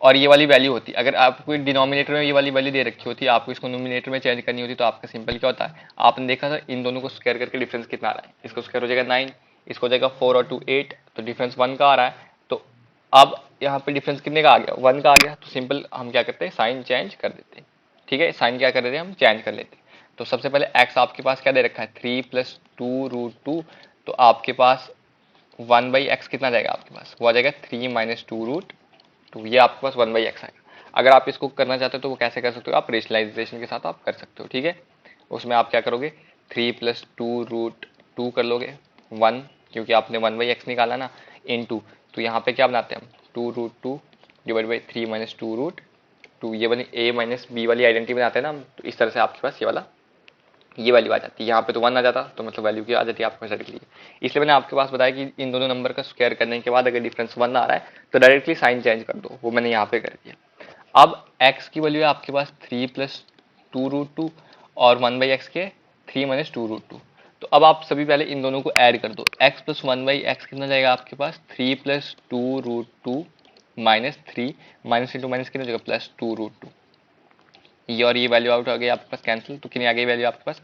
और ये वाली वैल्यू होती, अगर आपको डिनोमिनेटर में ये वाली वैल्यू दे रखी होती, आपको इसको नोमिनेटर में चेंज करनी होती, तो आपका सिंपल क्या होता है, आपने देखा था इन दोनों को स्क्वायर करके डिफरेंस कितना आ रहा है, इसको स्क्वायर हो जाएगा 9, इसको हो जाएगा 4 और 2 8, तो डिफरेंस 1 का आ रहा है। तो अब यहाँ पे डिफरेंस कितने का आ गया, 1 का आ गया। तो सिंपल हम क्या करते हैं, साइन चेंज कर देते हैं, ठीक है, साइन क्या कर देते हैं, हम चेंज कर लेते हैं। तो सबसे पहले x आपके पास क्या दे रखा है, 3+2√2, तो आपके पास 1/x कितना जाएगा आपके पास, वो आ जाएगा 3 - 2√2, ये आपके पास 1/x आएगा। अगर आप इसको करना चाहते हो तो वो कैसे कर सकते हो, आप रेशनलाइजेशन के साथ आप कर सकते हो, ठीक है। उसमें आप क्या करोगे, 3+2√2 कर लोगे 1, क्योंकि आपने 1/x निकाला ना, इनटू, तो यहाँ पे क्या बनाते हैं हम, 2√2 डिवाइड बाई 3 - 2√2, ये वाली a माइनस बी वाली आइडेंटिटी बनाते हैं ना हम, तो इस तरह से आपके पास ये वैल्यू आ जाती है। यहाँ पे तो 1 आ जाता, तो मतलब वैल्यू क्या आ जाती है आपके पास डायरेक्टली। इसलिए मैंने आपके पास बताया कि इन दोनों नंबर का स्क्वायर करने के बाद अगर डिफरेंस 1 आ रहा है तो डायरेक्टली साइन चेंज कर दो, वो मैंने यहाँ पे कर दिया। अब x की वैल्यू है आपके पास 3+2√2 और 1/x के 3 - 2√2। तो अब आप सभी पहले इन दोनों को ऐड कर दो, x + 1/x कितना जाएगा आपके पास, 3+2√2 -3, माइनस इंटू माइनस कितना जाएगा, +2√2। ये और ये वैल्यू आउट आ गई आपके पास कैंसिल, तो कितनी आ गई वैल्यू आपके पास,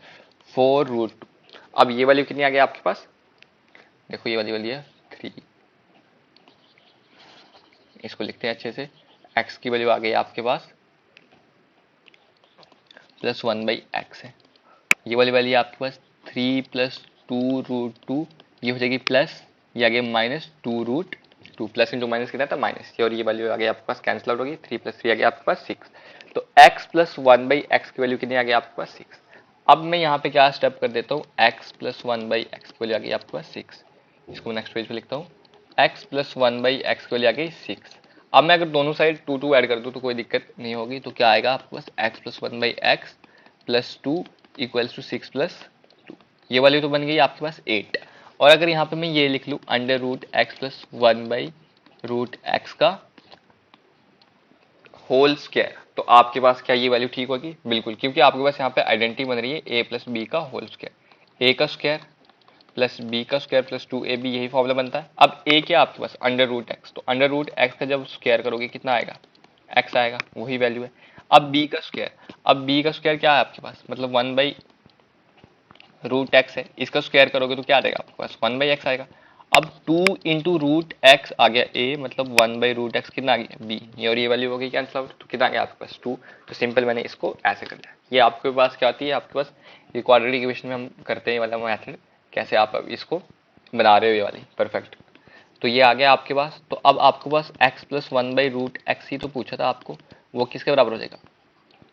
4√2। अब ये वैल्यू कितनी आ गई आपके पास, देखो ये वाली वैल्यू है 3, इसको लिखते हैं अच्छे से, x की वैल्यू आ गई आपके पास +1/x है, ये वाली वैल्यू आपके पास 3+2√2, ये हो जाएगी प्लस, ये आ गया -2√2, प्लस इंटू माइनस कितना था, माइनस, ये और ये वैल्यू आ गई आपके पास कैंसिल आउट होगी, 3 + 3 आ गया आपके पास 6। तो x + 1/x की वैल्यू कितनी आ गई आपके पास, 6। अब मैं यहाँ पे क्या स्टेप कर देता हूँ, x + 1/x की वैल्यू आ गई आपके पास 6, इसको नेक्स्ट पेज पे लिखता हूँ, x + 1/x की वैल्यू आ गई 6। अब मैं अगर दोनों साइड 2 ऐड कर दूँ तो कोई दिक्कत नहीं होगी, तो क्या आएगा आपके पास, x + 1/x + 2 = 6 + 2, ये वाली तो बन गई आपके पास 8। और अगर यहाँ पे मैं ये लिख लूँ √x + 1/√x का होल स्क्वायर, तो आपके पास क्या ये वैल्यू ठीक होगी, बिल्कुल, क्योंकि आपके पास यहाँ पे आइडेंटिटी बन रही है a + b का होल स्क्वायर, a का स्क्वायर प्लस b का स्क्वायर प्लस 2ab, यही फॉर्मूला बनता है। अब a क्या आपके पास, √x, तो √x का जब स्क्वायर करोगे कितना आएगा, x आएगा, वही वैल्यू है। अब b का स्क्वायर, अब b का स्क्वायर क्या है आपके पास, मतलब 1/√x है, इसका स्क्वायर करोगे तो क्या आ जाएगा आपके पास, 1/x आएगा। अब 2 × √x आ गया a, मतलब 1/√x कितना आ गया b, ये और ये वैल्यू हो गई कैंसिल आउट, तो कितना आ गया आपके पास 2। तो सिंपल मैंने इसको ऐसे कर दिया। ये आपके पास क्या आती है, आपके पास ये क्वाड्रेटिक इक्वेशन में हम करते हैं वाला मेथड, कैसे आप अब इसको बना रहे हो ये वाली, परफेक्ट। तो ये आ गया आपके पास। तो अब आपके पास x + 1/√x ही तो पूछा था आपको, वो किसके बराबर हो जाएगा,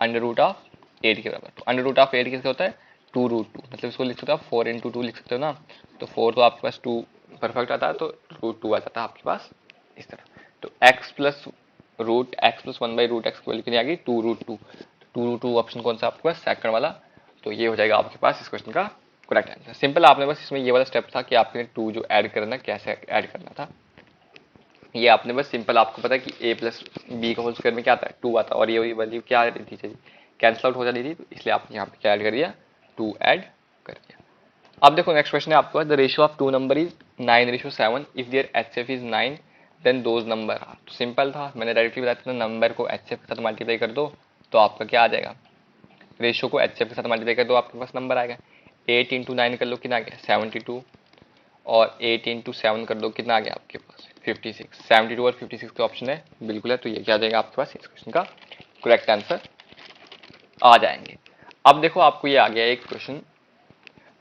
√8 के बराबर। तो √8 किसका होता है, 2√2, मतलब इसको लिख सकते हो आप 4 × 2 लिख सकते हो ना, तो 4 तो आपके पास 2 परफेक्ट आता है, तो √2 आ जाता है आपके पास इस तरह। तो x + 1/√x की वैल्यू कितनी आ गई, 2√2, 2√2 ऑप्शन कौन सा आपके पास, सेकंड वाला। तो ये हो जाएगा आपके पास इस क्वेश्चन का करेक्ट आंसर। सिंपल, आपने बस इसमें ये वाला स्टेप था कि आपने 2 जो ऐड करना, कैसे ऐड करना था, ये आपने बस सिंपल, आपको पता है कि a + b का होल स्क्वायर में क्या आता है, 2 आता है, और ये वैल्यू क्या आ रही थी, चलिए कैंसिल आउट हो जाती थी, तो इसलिए आपने यहाँ पे क्या ऐड कर दिया, 2 ऐड कर दिया। अब देखो नेक्स्ट क्वेश्चन है आपके पास, the ratio of 2 number is 9:7, if there HCF is 9 then those number are. तो सिंपल था, मैंने डायरेक्टली बताया था, नंबर को HCF के साथ मल्टीप्लाई कर दो तो आपका क्या आ जाएगा, रेशियो को HCF के साथ मल्टीप्लाई कर दो, आपके पास नंबर आएगा। 8 × 9 कर लो, कितना आ गया 72, और 8 × 7 कर दो, कितना आ गया आपके पास 56। 72 और 56 का ऑप्शन है, बिल्कुल है, तो ये क्या आ जाएगा आपके पास, इस क्वेश्चन का करेक्ट आंसर आ जाएंगे। अब देखो आपको ये आ गया एक क्वेश्चन,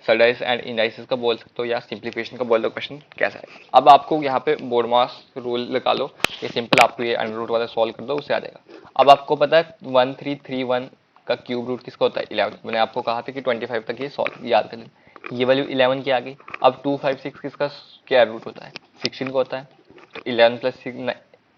सल्डाइस एंड इंडाइसिस का बोल सकते हो या सिंप्लीफिकेशन का बोल दो, क्वेश्चन कैसा है। अब आपको यहाँ पे बोर्ड मास रूल लगा लो, ये सिंपल, आपको ये अंडर रूट वाला सॉल्व कर दो, उससे आ जाएगा। अब आपको पता है 1331 का क्यूब रूट किसका होता है, 11। मैंने आपको कहा था कि 25 तक ये सॉल्व याद कर लें, ये वैल्यू 11 की आ गई। अब 256 किसका स्क्वायर रूट होता है, 16 का होता है, तो 11 + 6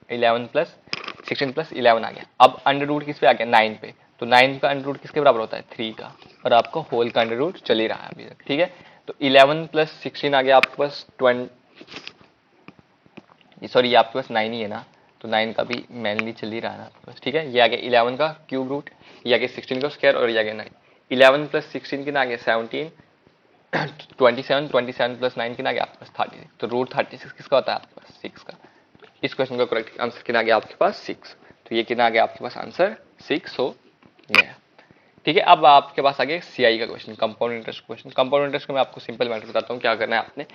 11 + 16 प्लस 11 आ गया। अब अंडर रूट किस पे आ गया, 9 पे, तो 9 का अंडर रूट किसके बराबर होता है, 3 का, और आपका होल का अंडर रूट चल ही रहा है अभी तक, ठीक है। तो 11 प्लस 16 आ गया आपके पास 20, सॉरी ये आपके पास 9 ही है ना, तो 9 का भी मैनली चल ही रहा है ना आपके पास, ठीक है। ये आ गया 11 का क्यूब रूट, ये आ गया 16 का स्क्वायर, और ये आ गया 9। 11 प्लस 16 कितना आ गया 17, 27, 27 प्लस 9 कितना आ गया आपके पास 36, तो रूट 36 किसका होता है आपके पास, 6 का। इस क्वेश्चन का करेक्ट आंसर कितना आ गया आपके पास, 6। तो ये कितना आ गया आपके पास आंसर 6 हो गया, ठीक है। अब आपके पास आ गया सीआई का question, compound interest question. Compound interest का मैं आपको सिंपल मैटर बताता हूँ क्या करना है आपने।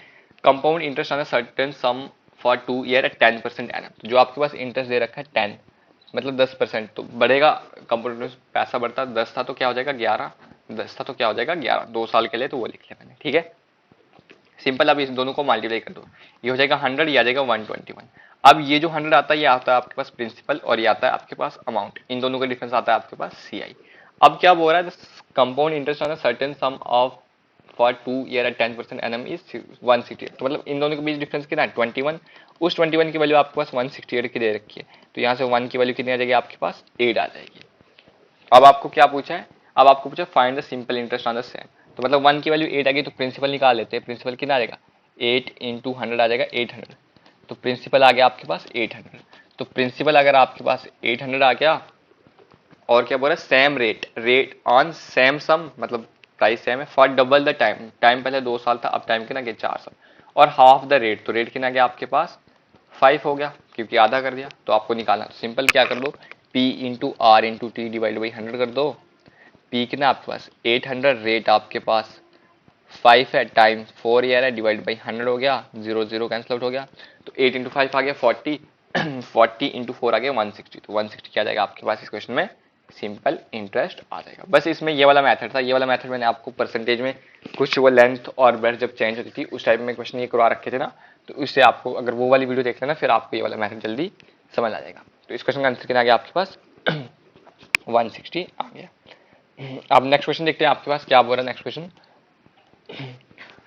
Compound interest on certain sum for 2 year at 10% annum, जो आपके पास इंटरेस्ट दे रखा है 10 मतलब 10%, तो बढ़ेगा कंपाउंड इंटरेस्ट, पैसा बढ़ता 10 था तो क्या हो जाएगा 11, 10 था तो क्या हो जाएगा 11, 2 साल के लिए, तो वो लिख लिया मैंने, ठीक है। सिंपल, अब इस दोनों को मल्टीप्लाई कर दो, ये हो जाएगा 100, ये आ जाएगा 121। अब ये जो 100 आता है ये आता है आपके पास प्रिंसिपल, और ये आता है आपके पास अमाउंट, इन दोनों का डिफरेंस आता है आपके पास सीआई। अब क्या बोल रहा है, compound interest on a certain sum of for 2 year at 10% annum is 168, तो मतलब इन दोनों के बीच डिफरेंस कितना है 21, उस 21 की वैल्यू आपके पास 168 की दे रखी है, तो यहाँ से 1 की वैल्यू कितनी आ जाएगी आपके पास 8 आ जाएगी। अब आपको क्या पूछा है, अब आपको पूछा find the simple interest on the same, तो मतलब 1 की वैल्यू 8 आ गई, तो प्रिंसिपल निकाल लेते हैं। प्रिंसिपल कितना आ जाएगा 8 इंटू 100 आ जाएगा 800, तो प्रिंसिपल आ गया आपके पास 800। तो प्रिंसिपल अगर आपके पास 800 आ गया, और क्या बोल रहा है same rate, rate on same sum मतलब प्राइस सेम है, for double the time, time पहले 2 साल था, अब टाइम कितना गया 4 साल, और हाफ द रेट, तो रेट कितना गया आपके पास 5 हो गया, क्योंकि आधा कर दिया, तो आपको निकालना, तो सिंपल क्या कर दो, P into R into T divide by 100 कर दो। P कितना आपके पास 800, रेट आपके पास 5 है, टाइम 4 ईयर है, डिवाइड बाई 100 हो गया, 0 0 कैंसिल आउट हो गया, तो 8 इंटू 5 आ गया 40, 40 इंटू 4 आ गया 160, तो 160 क्या आ जाएगा आपके पास इस क्वेश्चन में, सिंपल इंटरेस्ट आ जाएगा। बस इसमें ये वाला मेथड था, ये वाला मेथड मैंने आपको परसेंटेज में कुछ वो लेंथ और ब्रेथ जब चेंज होती थी उस टाइप में क्वेश्चन ये करवा रखे थे ना, तो उससे आपको अगर वो वाली वीडियो देख लेना फिर आपको ये वाला मेथड जल्दी समझ आ जाएगा। तो इस क्वेश्चन का आंसर कितना आ गया आपके पास 160 आ गया। अब नेक्स्ट क्वेश्चन देखते हैं आपके पास क्या बोल रहा है next question,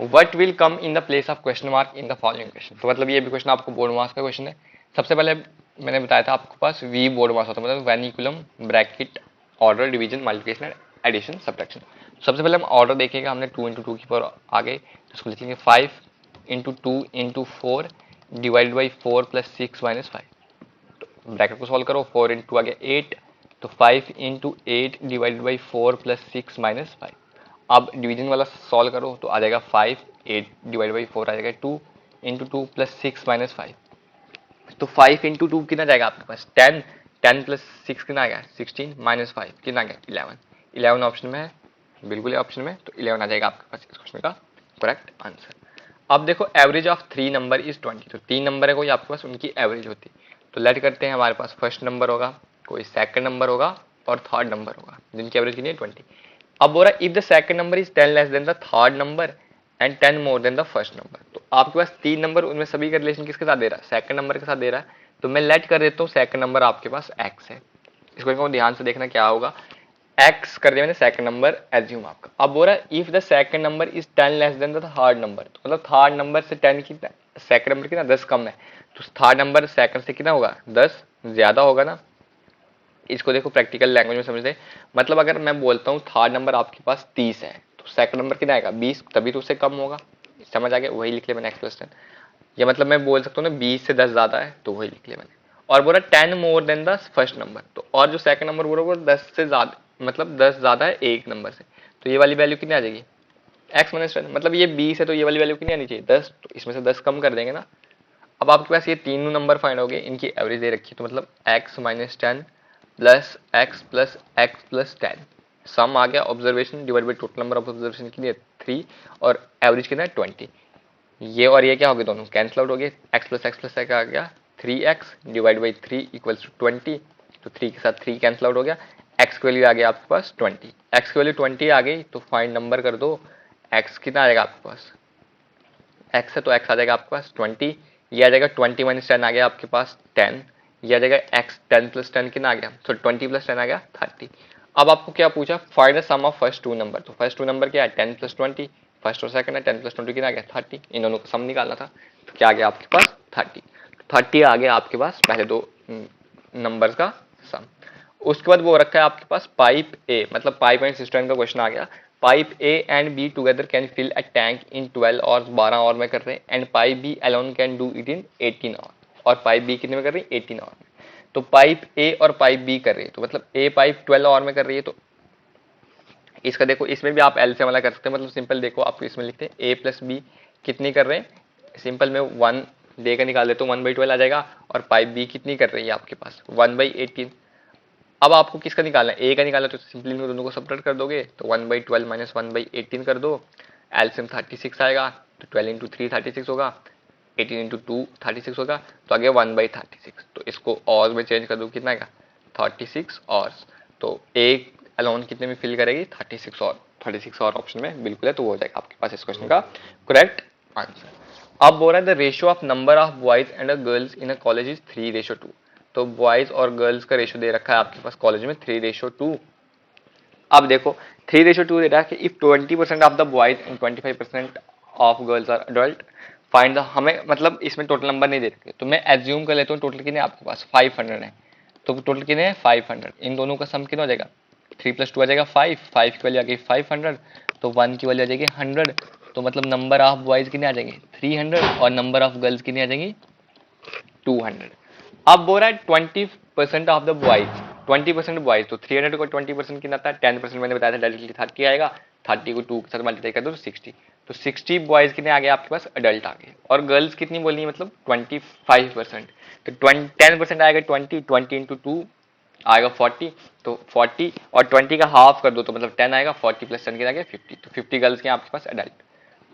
what will come in the place of question mark in the following question, तो मतलब ये भी क्वेश्चन आपको बोर्ड मार्क्स का क्वेश्चन है। सबसे पहले मैंने बताया था आपके पास वी बोर्ड मार्क्स होता है, मतलब vinculum bracket order division multiplication addition subtraction. सबसे पहले हम ऑर्डर देखेंगे, हमने 2 इंटू 2 की पावर आ गए, तो उसको लिखेंगे 5 into 2 into 4 divide by 4 plus 6 minus 5, bracket को सॉल्व करो, 4 इंटू आ गया 8, तो 5 into 8 divided by 4 plus 6 minus 5। अब डिवीजन वाला सॉल्व करो तो आ जाएगा 5, 8 डिवाइड बाई 4 आ जाएगा 2 इंटू 2 प्लस 6 माइनस 5, तो 5 इंटू 2 कितना जाएगा आपके पास 10, 10 प्लस 6 कितना आ गया 16 माइनस 5 कितना आ गया 11, 11 ऑप्शन में है, बिल्कुल ऑप्शन में, तो 11 आ जाएगा आपके पास इस क्वेश्चन का करेक्ट आंसर। अब देखो एवरेज ऑफ 3 नंबर इज 20, तो 3 नंबर है कोई आपके पास उनकी एवरेज होती है, तो लेट करते हैं हमारे पास फर्स्ट नंबर होगा, कोई सेकंड नंबर होगा और थर्ड नंबर होगा जिनकी एवरेज कितनी है 20। अब बोल रहा है if the second number is 10 less than the third number and 10 more than the first number, तो आपके पास 3 नंबर, उनमें सभी का रिलेशन किसके साथ दे रहा है सेकंड नंबर के साथ दे रहा है, तो मैं लेट कर देता हूँ सेकंड नंबर आपके पास x है। इसको ध्यान से देखना क्या होगा, x कर दिया मैंने सेकंड नंबर एज्यूम आपका। अब बोल रहा है if the second number is 10 less than the third number, तो मतलब थर्ड नंबर से 10 कितना, सेकंड नंबर कितना 10 कम है, तो थर्ड नंबर सेकंड से कितना होगा 10 ज्यादा होगा ना। इसको देखो प्रैक्टिकल लैंग्वेज में समझते, मतलब अगर मैं बोलता हूँ थर्ड नंबर आपके पास 30 है तो सेकंड नंबर कितना आएगा 20, तभी तो उससे कम होगा, समझ आ गया, वही लिख लिया मैंने x+10। या मतलब मैं बोल सकता हूँ ना 20 से 10 ज्यादा है तो वही लिख लिया मैंने। और बोला 10 more than the first number, तो और जो सेकंड नंबर बोला वो 10 से ज्यादा, मतलब 10 ज्यादा है एक नंबर से, तो ये वाली वैल्यू कितनी आ जाएगी x-10, मतलब ये 20 है तो ये वाली वैल्यू कितनी आनी चाहिए 10, तो इसमें से 10 कम कर देंगे ना। अब आपके पास ये तीनों नंबर फाइंड हो गए, इनकी एवरेज दे रखी है, तो मतलब x-10 प्लस x प्लस 10 सम आ गया observation divide by total number of observation के लिए 3 और एवरेज कितना है 20। ये और ये क्या हो गए दोनों कैंसिल आउट हो गए, x प्लस x आ गया 3x divide by 3 equals to 20, तो 3 के साथ 3 कैंसिल आउट हो गया, x की वैल्यू आ गया आपके पास 20, x की वैल्यू 20 आ गई तो फाइंड नंबर कर दो, x कितना आ जाएगा आपके पास, x है तो x आ जाएगा आपके पास 20, ये आ जाएगा 20 माइनस 10 आ गया आपके पास 10, ये आ जाएगा x 10 प्लस 10 कितना आ गया, तो 20 प्लस 10 आ गया 30। अब आपको क्या पूछा find the sum of first two number, तो फर्स्ट टू नंबर क्या है 10 प्लस 20, फर्स्ट और सेकंड है 10 प्लस 20 कितना आ गया 30, इन दोनों का सम निकालना था, तो क्या आ गया आपके पास 30, 30 आ गया आपके पास पहले दो नंबर्स का सम। उसके बाद वो रखा है आपके पास पाइप ए, मतलब पाइप एंड सिस्टम का क्वेश्चन आ गया। Pipe A and B together can fill a tank in 12 hours, 12 hour में कर रहे हैं, and pipe B alone can do it in 18 hour, और पाइप बी कितने में कर रही है 18 आवर में। तो पाइप ए और पाइप बी कर रही है, तो मतलब ए पाइप 12 आवर में कर रही है, तो इसका देखो इसमें भी आप एल से वाला कर सकते हैं, मतलब सिंपल देखो आप इसमें लिखते हैं ए प्लस बी कितनी कर रहे हैं, सिंपल में 1 दे का निकाल देते हो 1/12 आ जाएगा, और पाइप बी कितनी कर रही है आपके पास 1/18। अब आपको किसका निकालना है, ए का निकालना, तो सिंपली दोनों को सब्ट्रैक्ट कर दोगे, तो 1/12 माइनस 1/18 कर दो, एलसीएम 36 आएगा, तो 12 इंटू 3 36 होगा, 18 इंटू 2 36 होगा, तो आगे 1/36, तो इसको और में चेंज कर दो कितना आएगा 36 और, तो एक अलोन कितने में फिल करेगी 36 और, 36 और ऑप्शन में बिल्कुल है, तो वो हो जाएगा आपके पास इस क्वेश्चन का करेक्ट आंसर। अब बोल रहा है the ratio of number of boys and girls in a college is 3:2। तो बॉयज और गर्ल्स का रेशियो दे रखा है आपके पास कॉलेज में 3:2। अब देखो 3:2 दे रहा है कि if 20% of the boys and 25% of girls are adult find the, हमें मतलब इसमें टोटल नंबर नहीं दे रखे, तो मैं एज्यूम कर लेता हूँ टोटल कितने आपके पास 500 है, तो टोटल कितने हैं 500, इन दोनों का सम कितना हो जाएगा 3 + 2 आ जाएगा 5, 5 की वैल्यू आ गई 500, तो 1 की वैल्यू आ जाएगी 100, तो मतलब नंबर ऑफ बॉयज कितने आ जाएंगे 300 और नंबर ऑफ गर्ल्स कितनी आ जाएंगी 200। अब बोल रहा है 20% ऑफ द बॉयज, 20% बॉयज, तो 300 को 20% कितना आता है 10%, मैंने बताया था डायरेक्टली 30 आएगा, 30 को 2 के साथ मल्टीप्लाई कर दो तो 60, तो 60 बॉयज कितने आ गए आपके पास अडल्ट आ गए, और गर्ल्स कितनी बोलनी है मतलब 25%, तो 10% आएगा 20, 20 इंटू 2 आएगा 40, तो 40 और 20 का हाफ कर दो तो मतलब 10 आएगा, 40 प्लस 10 कितना आ गया 50, तो 50 गर्ल्स के आपके पास अडल्ट।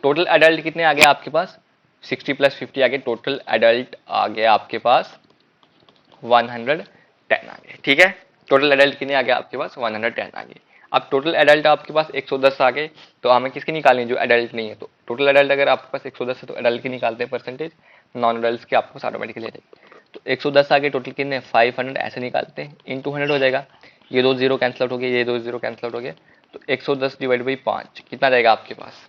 टोटल अडल्ट कितने आ गए आपके पास 60 + 50 आ गए, टोटल अडल्ट आ गए आपके पास 110 आ गए, ठीक है। टोटल एडल्ट कितने आ गए आपके पास 110 आ गए। अब टोटल एडल्ट आपके पास 110 आ गए, तो हमें किसकी निकालनी है जो एडल्ट नहीं है, तो टोटल एडल्ट अगर आपके पास 110 है तो एडल्ट की निकालते हैं परसेंटेज, नॉन एडल्ट की आपके पास ऑटोमेटिकली आ जाएगी, तो 110 आ गए, टोटल कितने 500 ऐसे निकालते हैं, इन 200 हो जाएगा, ये 2 0 कैंसिल आउट हो गए, ये 2 0 कैंसिल आउट हो गए, तो 110 डिवाइड बाई 5 कितना जाएगा आपके पास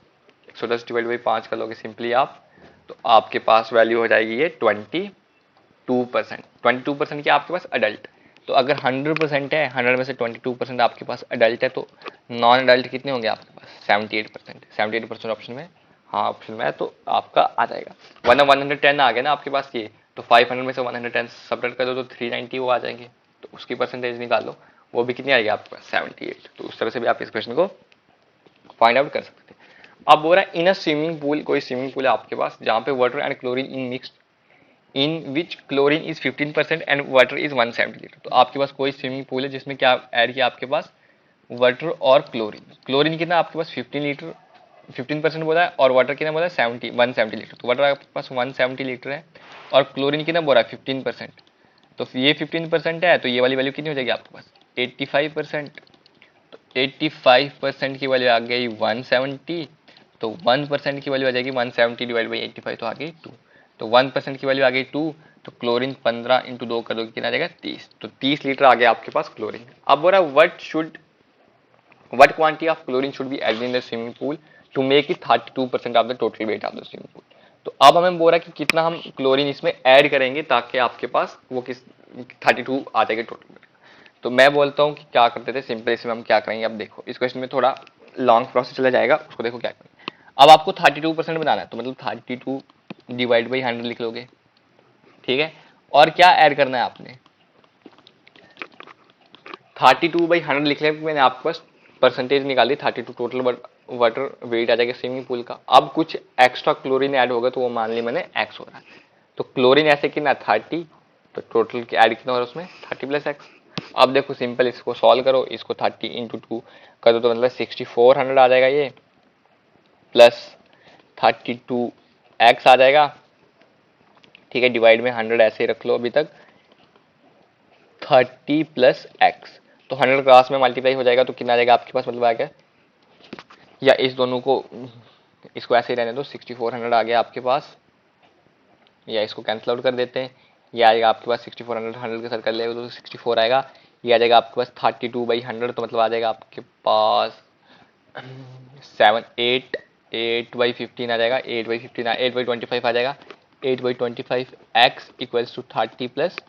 110 डिवाइड बाई 5 कर लोगे सिंपली आप, तो आपके पास वैल्यू हो जाएगी ये 22%, 22% क्या आपके पास अडल्ट, तो अगर 100% है 100 में से 22% आपके पास अडल्ट है, तो नॉन अडल्ट कितने होंगे आपके पास 78%, 78% ऑप्शन में, हाँ ऑप्शन में है, तो आपका आ जाएगा, वरना 110 आ गया ना आपके पास ये, तो 500 में से 110 सब्ट्रैक्ट कर दो तो 390 वो आ जाएंगे, तो उसकी परसेंटेज निकालो, वो भी कितनी आएगी आपके पास 78, तो उस तरह से भी आप इस क्वेश्चन को फाइंड आउट कर सकते हैं। अब बोल रहा है इन अ स्विमिंग पूल, कोई स्विमिंग पूल है आपके पास जहाँ पे water and chlorine in mixed in which chlorine is 15% and water is 170 litre, तो आपके पास कोई स्विमिंग पूल है जिसमें क्या ऐड किया आपके पास वाटर और क्लोरीन, क्लोरीन कितना आपके पास 15 लीटर 15% बोला है, और वाटर कितना बोला है 170 लीटर, तो वाटर आपके पास 170 लीटर है, और क्लोरीन कितना बोला है 15%, तो ये 15% है, तो ये वाली वैल्यू कितनी हो जाएगी आपके पास 85%, तो 85% की वैल्यू आ गई 170, तो 1% की वैल्यू आ जाएगी 170 डिवाइड बाई 85, तो आ गई 2, तो 1% की वैल्यू आ गई 2, तो क्लोरीन 15 इंटू 2 कर दोगे कितना आ जाएगा 30, तो 30 लीटर आ गया आपके पास क्लोरीन। अब बोल रहा है what quantity of chlorine should be added in the swimming pool to make it 32% of the total weight of the swimming pool, तो अब हमें बोल रहा है कि कितना हम क्लोरीन इसमें ऐड करेंगे ताकि आपके पास वो किस 32 आ जाएगा टोटल, तो मैं बोलता हूँ कि क्या करते थे सिंपल, इसमें हम क्या करेंगे, अब देखो इस क्वेश्चन में थोड़ा लॉन्ग प्रोसेस चला जाएगा, उसको देखो क्या करेंगे। अब आपको 32% बनाना है, तो मतलब 32 डिवाइड बाई 100 लिख लोगे, ठीक है, और क्या ऐड करना है आपने 32/100 लिख लिया, मैंने आपके पास परसेंटेज निकाली 32 टोटल वाटर वेट आ जाएगा स्विमिंग पूल का। अब कुछ एक्स्ट्रा क्लोरीन ऐड होगा, तो वो मान ली मैंने एक्स हो रहा है, तो क्लोरीन ऐसे कितना 30, तो टोटल ऐड कितना हो रहा है उसमें 30 + एक्स। अब देखो सिंपल इसको सॉल्व करो, इसको 30 इंटू 2 कर दो, तो मतलब 6400 आ जाएगा ये, प्लस 32 एक्स आ जाएगा, ठीक है, डिवाइड में 100 ऐसे ही रख लो अभी तक, 30 + एक्स, तो 100 क्लास में मल्टीप्लाई हो जाएगा, तो कितना आ जाएगा आपके पास मतलब आ गया, या इस दोनों को इसको ऐसे ही रहने दो 6400 आ गया आपके पास, या इसको कैंसिल आउट कर देते हैं, ये आएगा आपके पास 6400, 100 के साथ कर लेगा तो 64 आएगा, ये आ जाएगा आपके पास 32/100, तो मतलब आ जाएगा आपके पास 8/15 आ जाएगा, 8/25 आ जाएगा, 8/25 एक्स इक्वल्स टू 30 +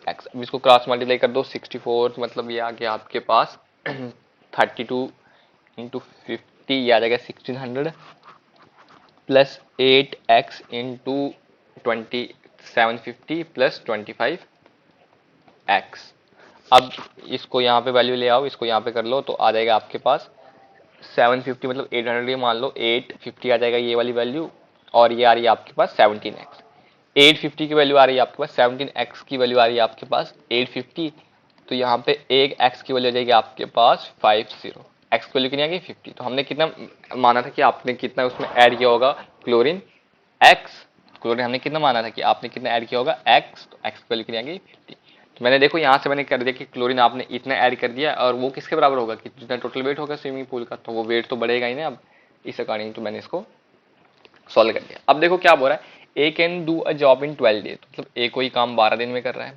एक्स। अब इसको क्रॉस मल्टीप्लाई कर दो, 64 मतलब ये आ गया आपके पास 32 इंटू 50, ये आ जाएगा 1600 plus 8x into 2750 plus 25x। अब इसको यहाँ पे वैल्यू ले आओ, इसको यहाँ पे कर लो, तो आ जाएगा आपके पास 750 मतलब 800, ये मान लो 850 आ जाएगा ये वाली वैल्यू, और ये आ रही है आपके पास 17x। 850 की वैल्यू आ रही है आपके पास, 17x की वैल्यू आ रही है आपके पास 850, तो यहाँ पे एक x की वैल्यू आ जाएगी आपके पास 50, x की वैल्यू कितनी आ गई 50। तो हमने कितना माना था कि आपने कितना उसमें ऐड किया होगा क्लोरीन x, क्लोरीन हमने कितना माना था कि आपने कितना ऐड किया होगा x, तो x की वैल्यू कितनी आ गई 50। तो मैंने देखो यहाँ से मैंने कर दिया कि क्लोरीन आपने इतना ऐड कर दिया, और वो किसके बराबर होगा कि जितना टोटल वेट होगा स्विमिंग पूल का, तो वो वेट तो बढ़ेगा ही ना अब इस अकॉर्डिंग। तो मैंने इसको सॉल्व कर दिया। अब देखो क्या बोल रहा है, A can do a job in 12 days, मतलब ए कोई काम 12 दिन में कर रहा है।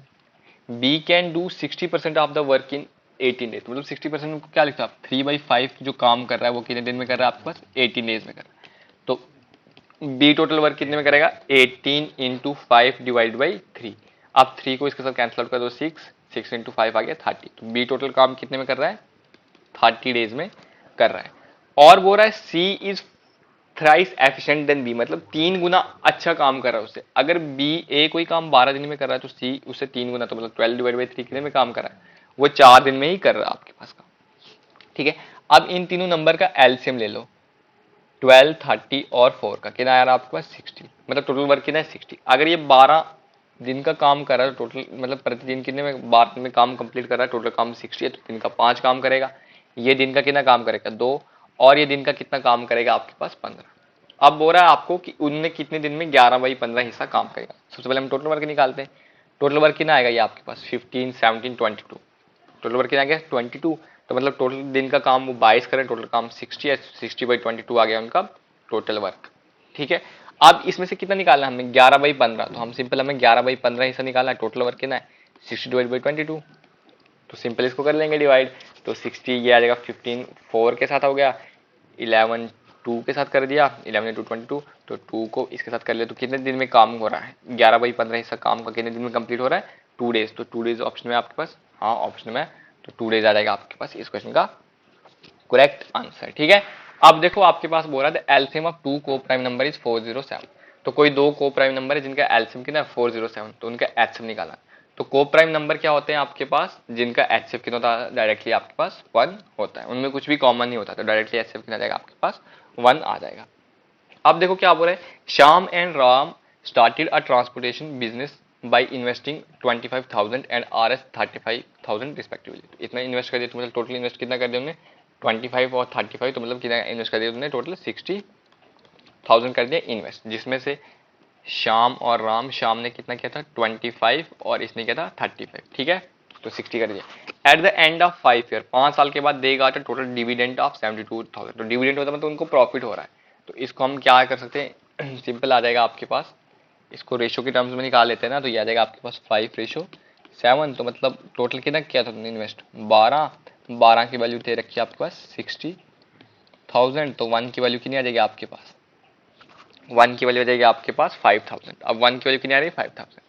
B can do 60% of the work in 18 days, मतलब 60% को क्या लिखा आप 3/5 जो काम कर रहा है वो कितने दिन में कर रहा है आपके पास 18 डेज में कर रहा है। तो बी टोटल वर्क कितने में करेगा 18 इंटू 5 डिवाइड बाई 3। अब 3 को इसके साथ कैंसिल आउट कर दो, 6 इंटू 5 आ गया 30। तो बी टोटल काम कितने में कर रहा है 30 डेज में कर रहा है। और बोल रहा है C is thrice efficient than B, मतलब 3 गुना अच्छा काम कर रहा है उससे। अगर बी ए कोई काम 12 दिन में कर रहा है तो सी उससे 3 गुना, तो मतलब 12 डिवाइड बाई 3 कितने में काम कर रहा है, वो 4 दिन में ही कर रहा है आपके पास काम। ठीक है, अब इन तीनों नंबर का एलसीएम ले लो, 12, 30 और 4 का कितना आया आपके पास 60, मतलब टोटल वर्क कितना है 60। अगर ये 12 दिन का काम कर रहा है टोटल, मतलब प्रतिदिन कितने में 12 दिन में काम कंप्लीट कर रहा है, टोटल काम 60 है, तो दिन का 5 काम करेगा। ये दिन का कितना काम करेगा 2, और ये दिन का कितना काम करेगा आपके पास 15। अब बोल रहा है आपको कि उनने कितने दिन में 11/15 हिस्सा काम करेगा। सबसे पहले हम टोटल वर्क निकालते हैं। टोटल वर्क कितना आएगा ये आपके पास 15, 17, 22, टोटल वर्क कितना आ गया 22। तो मतलब टोटल दिन का काम वो 22 करें, टोटल काम 60 है, 60/22 आ गया उनका टोटल वर्क। ठीक है, अब इसमें से कितना निकालना है हमें 11/15, तो हम सिंपल हमें 11/15 हिस्सा निकालना है। टोटल वर्क कितना है 60/22, तो सिंपल इसको कर लेंगे डिवाइड। तो 60 ये आ जाएगा 15 4 के साथ हो गया, 11 2 के साथ कर दिया, 11 इंटू 22, तो 2 को इसके साथ कर लिया। तो कितने दिन में काम हो रहा है 11/15 हिस्सा काम का कितने दिन में कंप्लीट हो रहा है 2 डेज। तो 2 डेज ऑप्शन में आपके पास, हाँ ऑप्शन में, तो 2 डेज आ जाएगा आपके पास इस क्वेश्चन का करेक्ट आंसर। ठीक है, अब देखो आपके पास बोल रहा है एलसीएम ऑफ टू को प्राइम नंबर इज 407। तो कोई दो को प्राइम नंबर है जिनका एलसीएम कितना है 407, तो उनका एचसीएफ निकाला। तो को प्राइम नंबर क्या होते हैं आपके पास जिनका एचसीएफ कितना होता है डायरेक्टली आपके पास 1 होता है, उनमें कुछ भी कॉमन नहीं होता, तो डायरेक्टली एचसीएफ कितना जाएगा आपके पास 1 आ जाएगा। अब देखो क्या बोल रहे हैं, Shyam and Ram started a transportation business by investing 25,000 and RS 35,000 respectively. इतना इन्वेस्ट कर दिया, तो मतलब टोटल इन्वेस्ट कितना कर दिया उन्होंने 25 और 35, तो मतलब कितना इन्वेस्ट कर दिया उन्होंने टोटल 60,000 कर दिया इन्वेस्ट, जिसमें से श्याम और राम, श्याम ने कितना किया था 25 और इसने किया था 35। ठीक है, तो 60 कर दिया। At the end of 5 year, 5 साल के बाद देगा तो टोटल डिविडेंड ऑफ 72,000। तो डिविडेंड होता है मतलब उनको प्रॉफिट हो रहा है। तो इसको हम क्या कर सकते हैं सिंपल आ जाएगा आपके पास, इसको रेशो के टर्म्स में निकाल लेते हैं ना, तो ये आ जाएगा आपके पास 5:7। तो मतलब टोटल कितना किया था तुमने इन्वेस्ट 12 की वैल्यू दे रखी है आपके पास 60,000, तो 1 की वैल्यू कितनी आ जाएगी आपके पास 1 की वैल्यू आ जाएगी आपके पास 5,000। अब 1 की वैल्यू कितनी आ रही है 5,000।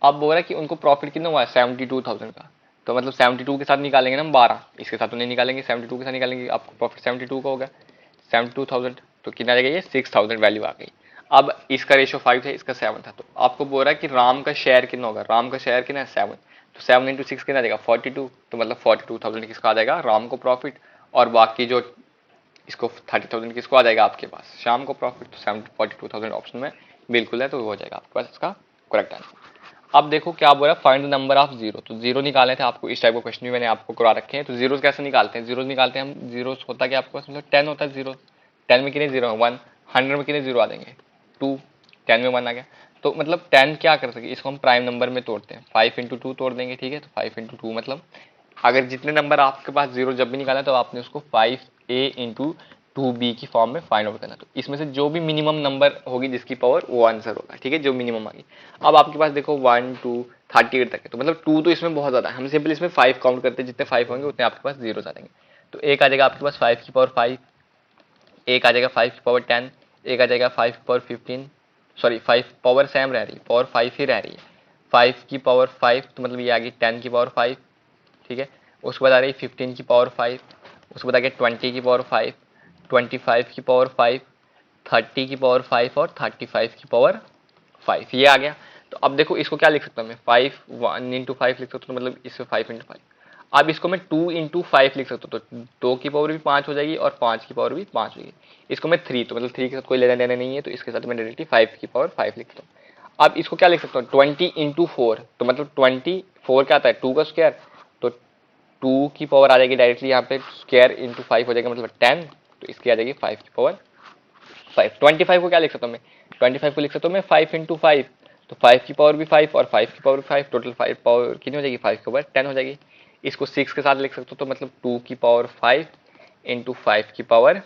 अब बोल रहा है कि उनको प्रॉफिट कितना हुआ है 72,000 का, तो मतलब 72 के साथ निकालेंगे ना हम 12, इसके साथ तो नहीं निकालेंगे, 72 के साथ निकालेंगे, आपको प्रॉफिट 72 का होगा 72,000, तो कितना आ जाएगा ये 6,000 वैल्यू आ गई। अब इसका रेशो 5 है, इसका 7 था, तो आपको बोल रहा है कि राम का शेयर कितना होगा, राम का शेयर कितना है 7, तो 7 इंटू 6 कितना आ जाएगा 42, तो मतलब 42,000 किसका आ जाएगा राम को प्रॉफिट, और बाकी जो इसको 30,000 किसको आ जाएगा आपके पास शाम को प्रॉफिट। तो 42,000 ऑप्शन में बिल्कुल है, तो वो हो जाएगा आपके पास इसका करेक्ट आंसर। अब देखो क्या बोल रहा है find the number of zero, तो जीरो निकाले थे आपको, इस टाइप का क्वेश्चन भी मैंने आपको करा रखे हैं। तो जीरो कैसे निकालते हैं, जीरो निकालते हैं हम, जीरो होता क्या आपके पास मतलब 10 होता है जीरो, 10 में कितने जीरो 1, 100 में कितने जीरो आ देंगे 2, 10 में 1 आ गया। तो मतलब 10 क्या कर सके, इसको हम प्राइम नंबर में तोड़ते हैं, 5 इंटू 2 तोड़ देंगे। ठीक है, तो 5 इंटू 2 मतलब अगर जितने नंबर आपके पास जीरो जब भी निकाला तो आपने उसको 5a इंटू 2b की फॉर्म में फाइंड आउट करना। तो इसमें से जो भी मिनिमम नंबर होगी जिसकी पावर वो आंसर होगा। ठीक है, जो मिनिमम आ गई। अब आपके पास देखो 1 2 38 तक है, तो मतलब 2 तो इसमें बहुत ज्यादा है, हम सिंपल इसमें 5 काउंट करते हैं, जितने 5 होंगे उतने आपके पास जीरो आ जाएंगे। तो एक आ जाएगा आपके पास 5 की पावर 5, एक आ जाएगा 5 की पावर 10, एक आ जाएगा 5 की पावर 15, सॉरी 5 पावर सेम रह रही है, पावर 5 ही रह रही है, 5 की पावर 5, तो मतलब ये आ गई 10 की पावर 5, ठीक है। उसके बाद आ रही 15 की पावर 5, उसके बाद आ गया 20 की पावर 5, 25 की पावर 5, 30 की पावर 5 और 35 की पावर 5, ये आ गया। तो अब देखो इसको क्या लिख सकता हूँ मैं, 5 1 इंटू 5 लिख सकता हूँ, तो मतलब इससे 5 इंटू 5। अब इसको मैं 2 इंटू 5 लिख सकता हूँ, तो 2 की पावर भी 5 हो जाएगी और 5 की पावर भी 5 हो जाएगी। इसको मैं 3, तो मतलब 3 के साथ कोई लेना देना नहीं है, तो इसके साथ मैं डायरेक्टली 5 की पावर 5 लिख सकता हूँ। अब इसको क्या लिख सकता हूँ, 20 इंटू 4, तो मतलब 24 क्या आता है, 2 का स्क्वायर, तो 2 की पावर आ जाएगी डायरेक्टली यहाँ पे, स्क्वायर इंटू 5 हो जाएगा मतलब 10, तो इसकी आ जाएगी 5 की पावर 5। 25 को क्या लिख सकता हूँ मैं, 25 को लिख सकता हूँ मैं 5 इंटू 5, तो 5 की पावर भी 5 और 5 की पावर भी 5, टोटल 5 पावर कितनी हो जाएगी, 5 की पावर 10 हो जाएगी। इसको 6 के साथ लिख सकते हो, तो मतलब 2 की पावर 5 इंटू 5 की पावर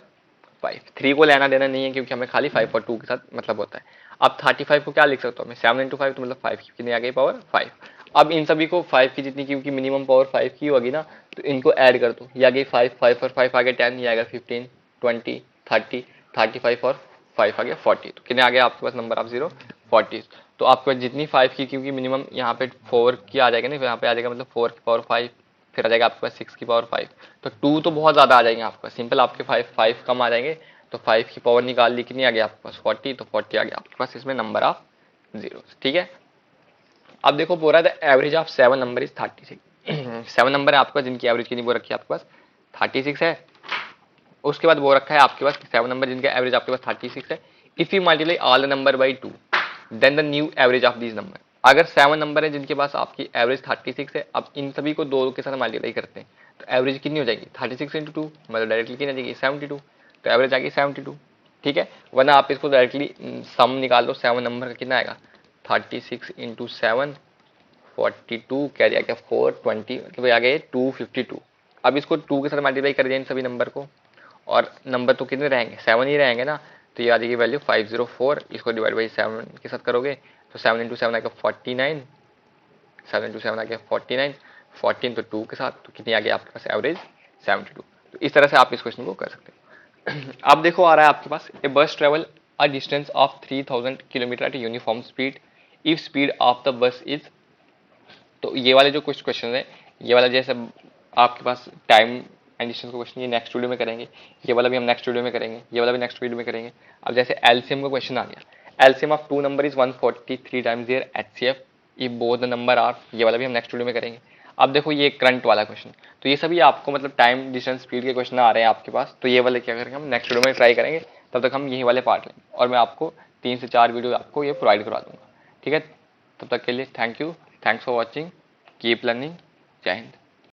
5। 3 को लेना देना नहीं है क्योंकि हमें खाली 5 और 2 के साथ मतलब होता है। अब 35 को क्या लिख सकता हूँ मैं, 7 इंटू 5, तो मतलब 5 की कितनी आ गई पावर 5। अब इन सभी को 5 की जितनी, क्योंकि मिनिमम पावर 5 की होगी ना, तो इनको ऐड कर दो, ये आ गई 5, 5 और 5 आ गए 10, ये आ गया 15, 20, 30, 35 और 5 आ गया 40, तो कितने आ गया आपके पास नंबर ऑफ 0, 40। तो आपके पास जितनी 5 की, क्योंकि मिनिमम यहाँ पे 4 की आ जाएगा ना, यहाँ पे आ जाएगा मतलब 4 की पावर 5, फिर आ जाएगा आपके पास 6 की पावर 5, तो 2 तो बहुत ज़्यादा आ जाएंगे आपके पास, सिंपल आपके 5 कम आ जाएंगे, तो 5 की पावर निकाल ली, कितनी आ गई आपके पास 40, तो 40 आ गया आपके पास इसमें नंबर ऑफ 0, ठीक है। अब देखो बोल रहा था average of 7 number is 36। 7 number है आपके पास जिनकी एवरेज कितनी बोल रखी है आपके पास 36 है। उसके बाद वो रखा है आपके पास 7 नंबर जिनका एवरेज आपके पास 36 है। If you multiply all the number by 2 then the new average of these number. अगर 7 नंबर है जिनके पास आपकी एवरेज 36 है, अब इन सभी को 2 के साथ मल्टीप्लाई करते हैं, तो एवरेज कितनी हो जाएगी 36 इंटू 2, मतलब डायरेक्टली कितनी आ जाएगी 72, तो एवरेज आ गई 72, ठीक है। वरना आप इसको डायरेक्टली सम निकाल लो, 7 नंबर का कितना आएगा 36 इंटू 7, 42, कैरी आ गया 420, मतलब आ गया 252। अब इसको 2 के साथ मल्टीप्लाई कर दिया इन सभी नंबर को, और नंबर तो कितने रहेंगे 7 ही रहेंगे ना, तो ये आ जाएगी वैल्यू 504। इसको डिवाइड बाई 7 के साथ करोगे तो 7 इंटू 7 आ गया 49, 7 इंटू 7 आ गया 49, 14 तो 2 के साथ, तो कितनी आ गई आपके पास एवरेज 72। तो इस तरह से आप इस क्वेश्चन को कर सकते हो। अब देखो आ रहा है आपके पास, ए बस travel a distance of 3000 kilometre eight uniform speed if speed of the bus is, तो ये वाले जो कुछ क्वेश्चन है, ये वाला जैसे आपके पास टाइम एंड डिस्टेंस का क्वेश्चन, ये नेक्स्ट वीडियो में करेंगे, ये वाला भी हम नेक्स्ट वीडियो में करेंगे, ये वाला भी नेक्स्ट वीडियो में करेंगे। अब जैसे एलसीएम का क्वेश्चन आ गया, LCM of 2 number is 143 times their HCF if both the number are, ये वाला भी हम नेक्स्ट वीडियो में करेंगे। अब देखो ये करंट वाला क्वेश्चन, तो ये सभी आपको मतलब टाइम डिस्टेंस स्पीड के क्वेश्चन आ रहे हैं आपके पास, तो ये वाले क्या करेंगे हम नेक्स्ट वीडियो में ट्राई करेंगे। तब तक हम यही वाले पार्ट लेंगे और मैं आपको 3 से 4 वीडियो आपको ये प्रोवाइड करवा दूंगा, ठीक है। तब तक के लिए thank you, thanks for watching, keep learning, जय हिंद।